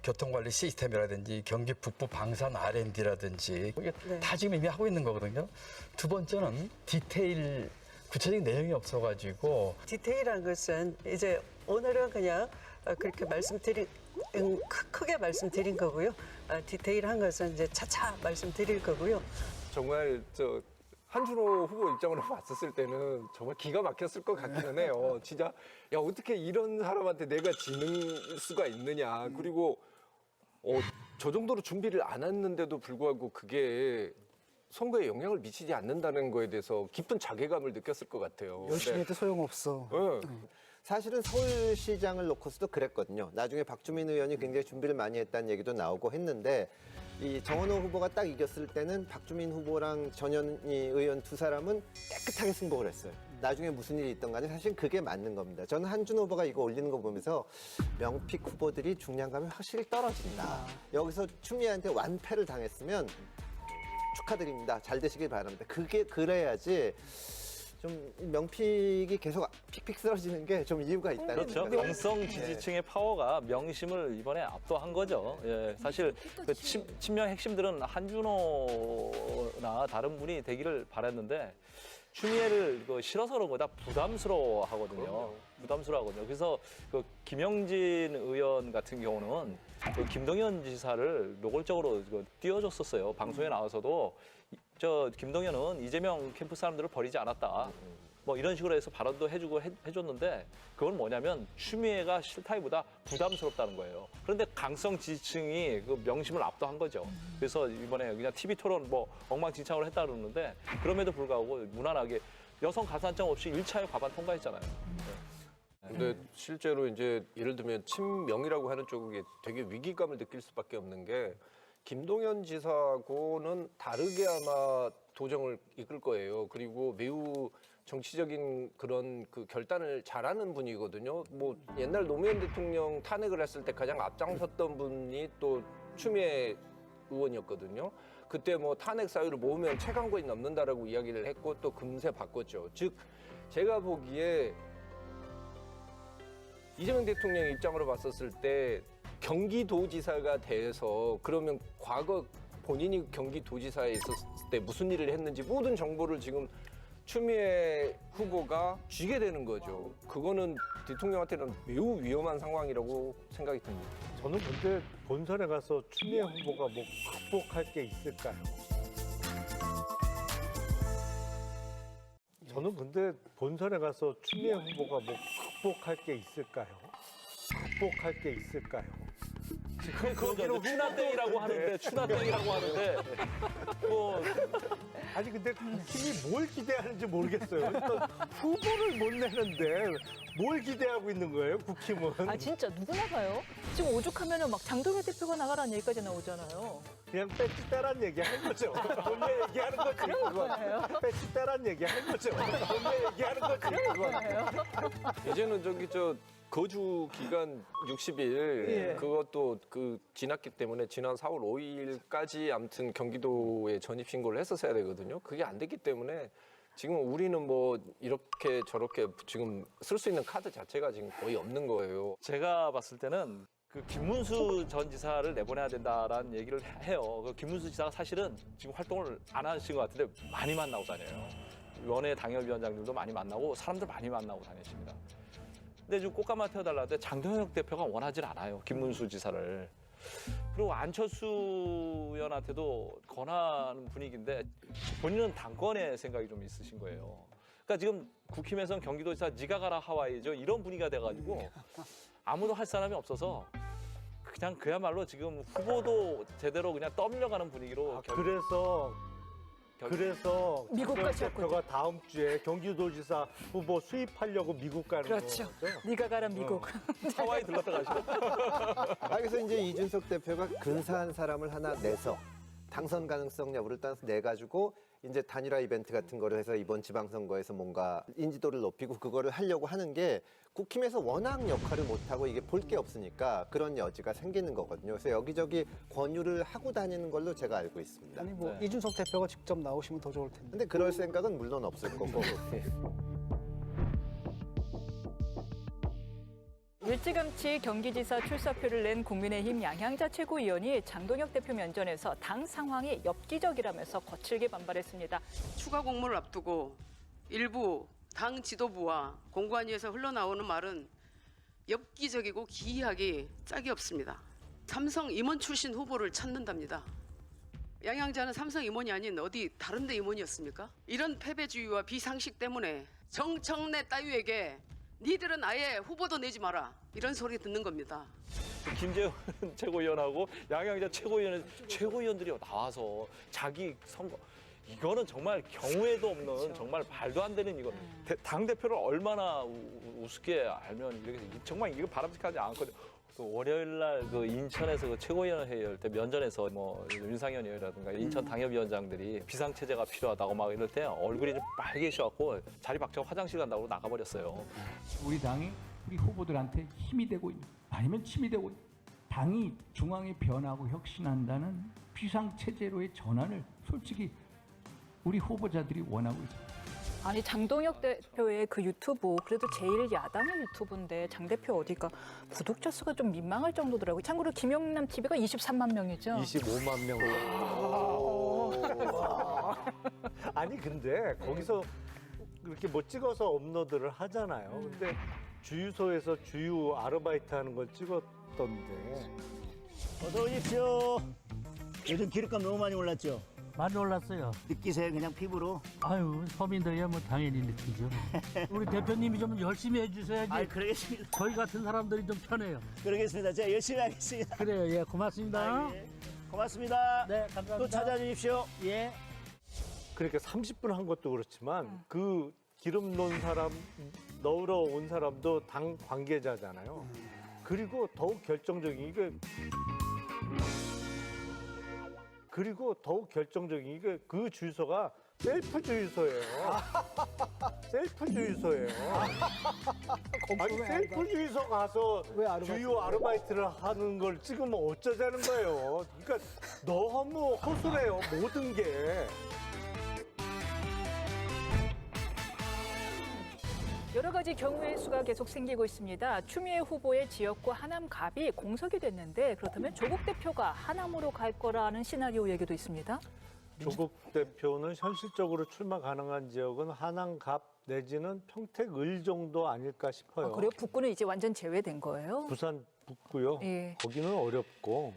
교통관리 시스템이라든지 경기 북부 방산 R&D라든지 이게 네. 다 지금 이미 하고 있는 거거든요. 두 번째는 디테일 구체적인 내용이 없어가지고 디테일한 것은 이제 오늘은 그냥 그렇게 크게 말씀드린 거고요. 디테일한 것은 이제 차차 말씀드릴 거고요. 정말 한준호 후보 입장으로 봤었을 때는 정말 기가 막혔을 것 같기는 해요. 진짜 야 어떻게 이런 사람한테 내가 지는 수가 있느냐. 그리고 저 정도로 준비를 안 했는데도 불구하고 그게 선거에 영향을 미치지 않는다는 거에 대해서 깊은 자괴감을 느꼈을 것 같아요. 열심히 해도 소용없어. 네. 사실은 서울시장을 놓고서도 그랬거든요. 나중에 박주민 의원이 굉장히 준비를 많이 했다는 얘기도 나오고 했는데 이 정원호 후보가 딱 이겼을 때는 박주민 후보랑 전현희 의원 두 사람은 깨끗하게 승복을 했어요. 나중에 무슨 일이 있던 간에 사실 그게 맞는 겁니다. 저는 한준호 후보가 이거 올리는 거 보면서 명픽 후보들이 중량감이 확실히 떨어진다. 여기서 추미애한테 완패를 당했으면 축하드립니다. 잘 되시길 바랍니다. 그게 그래야지 좀 명픽이 계속 픽픽 쓰러지는 게 좀 이유가 있다는 그렇죠. 생각이 명성 지지층의 파워가 명심을 이번에 압도한 거죠. 예, 사실 그 친명 핵심들은 한준호나 다른 분이 되기를 바랐는데 추미애를 싫어서 그런 거다 부담스러워하거든요. 부담스러워하거든요. 그래서 그 김영진 의원 같은 경우는 그 김동연 지사를 노골적으로 띄워줬었어요. 방송에 나와서도 김동연은 이재명 캠프 사람들을 버리지 않았다. 뭐 이런 식으로 해서 발언도 해주고 해줬는데 그건 뭐냐면 추미애가 싫다기보다 부담스럽다는 거예요. 그런데 강성 지지층이 그 명심을 압도한 거죠. 그래서 이번에 그냥 TV 토론 뭐 엉망진창으로 했다 그러는데 그럼에도 불구하고 무난하게 여성 가산점 없이 1차에 과반 통과했잖아요. 근데 실제로 이제 예를 들면 친명이라고 하는 쪽에 되게 위기감을 느낄 수밖에 없는 게 김동연 지사하고는 다르게 아마 도정을 이끌 거예요. 그리고 매우 정치적인 그런 그 결단을 잘하는 분이거든요. 뭐 옛날 노무현 대통령 탄핵을 했을 때 가장 앞장섰던 분이 또 추미애 의원이었거든요. 그때 뭐 탄핵 사유를 모으면 최강고에 넘는다라고 이야기를 했고 또 금세 바꿨죠. 즉 제가 보기에 이재명 대통령 입장으로 봤었을 때 경기도지사가 돼서 그러면 과거 본인이 경기도지사에 있었을 때 무슨 일을 했는지 모든 정보를 지금 추미애 후보가 쥐게 되는 거죠. 그거는 대통령한테는 매우 위험한 상황이라고 생각이 듭니다. 저는 근데 본선에 가서 추미애 후보가 뭐 극복할 게 있을까요? 저는 근데 본선에 가서 추미애 후보가 뭐 극복할 게 있을까요? 극복할 게 있을까요? 그거 추나땡이라고 하는데 추나땡이라고 하는데 뭐 아니 근데 팀이 뭘 기대하는지 모르겠어요. 일단 후보를 못 내는데 뭘 기대하고 있는 거예요, 국힘은? 아 진짜 누구 나가요? 지금 오죽하면은 막 장동혁 대표가 나가라는 얘기까지 나오잖아요. 그냥 배지 따란 얘기 하는 거죠. 본래 얘기하는 거지. 그런 거예요? 배지 따란 얘기 하는 거죠. 본래 얘기하는 거지. 그런 거예요? 이제는 거주 기간 60일 예. 그것도 지났기 때문에 지난 4월 5일까지 아무튼 경기도에 전입 신고를 했었어야 되거든요. 그게 안 됐기 때문에 지금 우리는 뭐 이렇게 저렇게 지금 쓸 수 있는 카드 자체가 지금 거의 없는 거예요. 제가 봤을 때는 그 김문수 전 지사를 내보내야 된다라는 얘기를 해요. 그 김문수 지사가 사실은 지금 활동을 안 하신 것 같은데 많이 만나고 다녀요. 원외 당협위원장들도 많이 만나고 사람들 많이 만나고 다니십니다. 근데 지금 꽃가마 태워달라는데 장동혁 대표가 원하질 않아요. 김문수 지사를. 그리고 안철수 의원한테도 권하는 분위기인데 본인은 당권의 생각이 좀 있으신 거예요. 그러니까 지금 국힘에서는 경기도지사 네가 가라 하와이죠. 이런 분위기가 돼가지고 아무도 할 사람이 없어서 그냥 그야말로 지금 후보도 제대로 그냥 떠밀려가는 분위기로 그래서 그래서 미국 장동혁 가셨군요. 대표가 다음 주에 경기도지사 후보 수입하려고 미국 가는 그렇죠. 거죠. 네가 가라 미국. 하와이 들렀다 가시죠. 그래서 이제 이준석 대표가 근사한 사람을 하나 내서 당선 가능성 여부를 따라서 내가지고 이제 단일화 이벤트 같은 거를 해서 이번 지방선거에서 뭔가 인지도를 높이고 그거를 하려고 하는 게 국힘에서 워낙 역할을 못하고 이게 볼 게 없으니까 그런 여지가 생기는 거거든요. 그래서 여기저기 권유를 하고 다니는 걸로 제가 알고 있습니다. 아니 뭐 이준석 대표가 직접 나오시면 더 좋을 텐데. 근데 그럴 생각은 물론 없을 거고. 일찌감치 경기지사 출사표를 낸 국민의힘 양향자 최고위원이 장동혁 대표 면전에서 당 상황이 엽기적이라면서 거칠게 반발했습니다. 추가 공모를 앞두고 일부 당 지도부와 공관위에서 흘러나오는 말은 엽기적이고 기이하기 짝이 없습니다. 삼성 임원 출신 후보를 찾는답니다. 양향자는 삼성 임원이 아닌 어디 다른 데 임원이었습니까? 이런 패배주의와 비상식 때문에 정청래 따위에게 니들은 아예 후보도 내지 마라 이런 소리 듣는 겁니다. 김재원 최고위원하고 양향자 최고위원들이 나와서 자기 선거 이거는 정말 경우에도 없는 정말 말도 안 되는 이거 당 대표를 얼마나 우습게 알면 이렇게 정말 이거 바람직하지 않거든요. 그 월요일 날 그 인천에서 그 최고위원 회의 할 때 면전에서 뭐 윤상현 의원이라든가 인천 당협위원장들이 비상 체제가 필요하다고 막 이럴 때 얼굴이 좀 빨개져갖고 자리 박차고 화장실 간다고 나가버렸어요. 우리 당이 우리 후보들한테 힘이 되고 아니면 침이 되고 당이 중앙에 변하고 혁신한다는 비상 체제로의 전환을 솔직히 우리 후보자들이 원하고 있습니다. 아니 장동혁 대표의 그 유튜브 그래도 제일 야당의 유튜브인데 장 대표 어디가 구독자 수가 좀 민망할 정도더라고요. 참고로 김영남 TV가 23만 명이죠. 25만 명. 아니 근데 거기서 그렇게 뭐 찍어서 업로드를 하잖아요. 근데 주유소에서 주유 아르바이트 하는 걸 찍었던데. 어서 오십시오. 요즘 기름값 너무 많이 올랐죠? 많이 올랐어요. 느끼세요, 그냥 피부로? 아유, 서민들이야 뭐 당연히 느끼죠. 우리 대표님이 좀 열심히 해주셔야지. 아, 그러겠습니다. 저희 같은 사람들이 좀 편해요. 그러겠습니다. 제가 열심히 하겠습니다. 그래요, 예, 고맙습니다. 예. 고맙습니다. 네, 감사합니다. 또 찾아주십시오. 예. 그러니까 30분 한 것도 그렇지만 그 기름 넣은 사람, 넣으러 온 사람도 당 관계자잖아요. 그리고 더욱 결정적인 게 그 주유소가 셀프 주유소예요. 셀프 주유소예요. 아니 셀프 주유소 가서 주유 아르바이트를 하는 걸 찍으면 어쩌자는 거예요. 그러니까 너무 허술해요, 모든 게. 여러 가지 경우의 수가 계속 생기고 있습니다. 추미애 후보의 지역구 하남갑이 공석이 됐는데 그렇다면 조국 대표가 하남으로 갈 거라는 시나리오 얘기도 있습니다. 조국 대표는 현실적으로 출마 가능한 지역은 하남갑 내지는 평택을 정도 아닐까 싶어요. 아, 그래요? 북구는 이제 완전 제외된 거예요? 부산 북구요. 예. 거기는 어렵고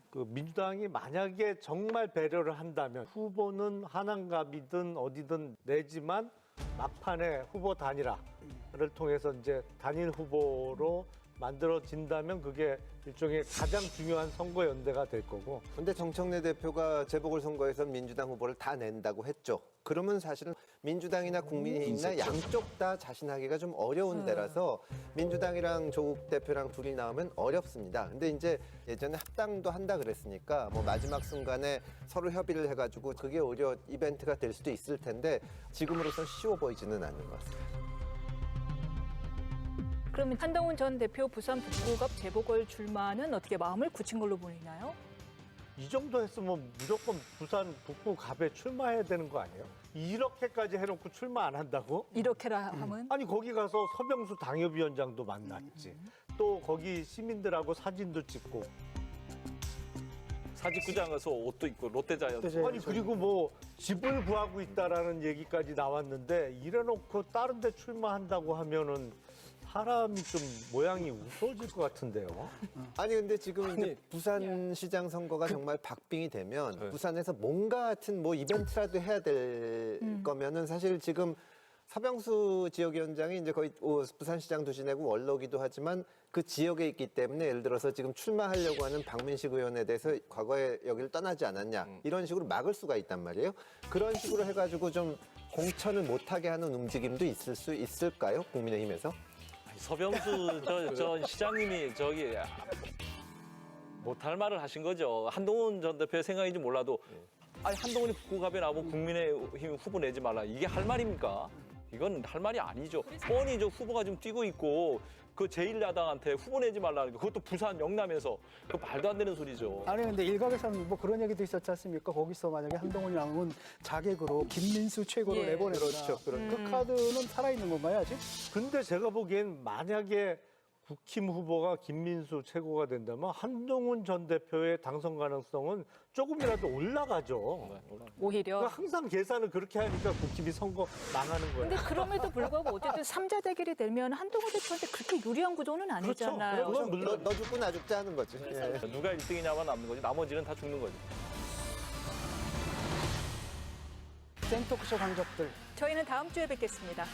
그 민주당이 만약에 정말 배려를 한다면 후보는 하남갑이든 어디든 내지만 막판에 후보 단일화를 통해서 이제 단일 후보로 만들어진다면 그게 일종의 가장 중요한 선거 연대가 될 거고. 근데 정청래 대표가 재보궐선거에서 민주당 후보를 다 낸다고 했죠. 그러면 사실은 민주당이나 국민의힘이나 양쪽 다 자신하기가 좀 어려운 데라서 민주당이랑 조국 대표랑 둘이 나오면 어렵습니다. 근데 이제 예전에 합당도 한다 그랬으니까 뭐 마지막 순간에 서로 협의를 해가지고 그게 오히려 이벤트가 될 수도 있을 텐데 지금으로선 쉬워 보이지는 않는 것 같습니다. 그러면 한동훈 전 대표 부산 북구갑 재보궐 출마는 어떻게 마음을 굳힌 걸로 보이나요? 이 정도 했으면 무조건 부산 북구갑에 출마해야 되는 거 아니에요? 이렇게까지 해놓고 출마 안 한다고? 이렇게라 하면? 아니 거기 가서 서병수 당협위원장도 만났지. 또 거기 시민들하고 사진도 찍고. 사직구장 가서 옷도 입고 롯데자이언트. 아니 그리고 뭐 집을 구하고 있다라는 얘기까지 나왔는데 이래놓고 다른 데 출마한다고 하면은 사람이 좀 모양이 우스워질 것 같은데요. 아니 근데 지금 이제 부산시장 선거가 정말 박빙이 되면 부산에서 뭔가 같은 뭐 이벤트라도 해야 될 거면은 사실 지금 서병수 지역위원장이 이제 거의 부산시장 두시내고 원로기도 하지만 그 지역에 있기 때문에 예를 들어서 지금 출마하려고 하는 박민식 의원에 대해서 과거에 여기를 떠나지 않았냐 이런 식으로 막을 수가 있단 말이에요. 그런 식으로 해가지고 좀 공천을 못하게 하는 움직임도 있을 수 있을까요? 국민의힘에서? 서병수 전 시장님이 저기 못할 말을 하신 거죠. 한동훈 전 대표의 생각인지 몰라도 아니 한동훈이 국가변 나오면 국민의힘 후보 내지 말라. 이게 할 말입니까? 이건 할 말이 아니죠. 뻔히 저 후보가 지금 뛰고 있고 그 제1야당한테 후보 내지 말라는 거. 그것도 부산 영남에서 그 말도 안 되는 소리죠. 아니 근데 일각에서는 뭐 그런 얘기도 있었지 않습니까? 거기서 만약에 한동훈이 나오면 자객으로 김민수 최고로 내보낸다. 그렇죠. 그 카드는 살아있는 건가요 아직? 근데 제가 보기엔 만약에 국힘 후보가 김민수 최고가 된다면 한동훈 전 대표의 당선 가능성은 조금이라도 올라가죠. 오히려. 그러니까 항상 계산을 그렇게 하니까 국힘이 선거 망하는 거예요. 근데 그럼에도 불구하고 어쨌든 삼자 대결이 되면 한동훈 대표한테 그렇게 유리한 구도는 아니잖아요. 그렇죠. 물론 너 죽고 나 죽자 하는 거지. 예. 누가 1등이냐만 남는 거지. 나머지는 다 죽는 거지. 센터크쇼 강적들. 저희는 다음 주에 뵙겠습니다.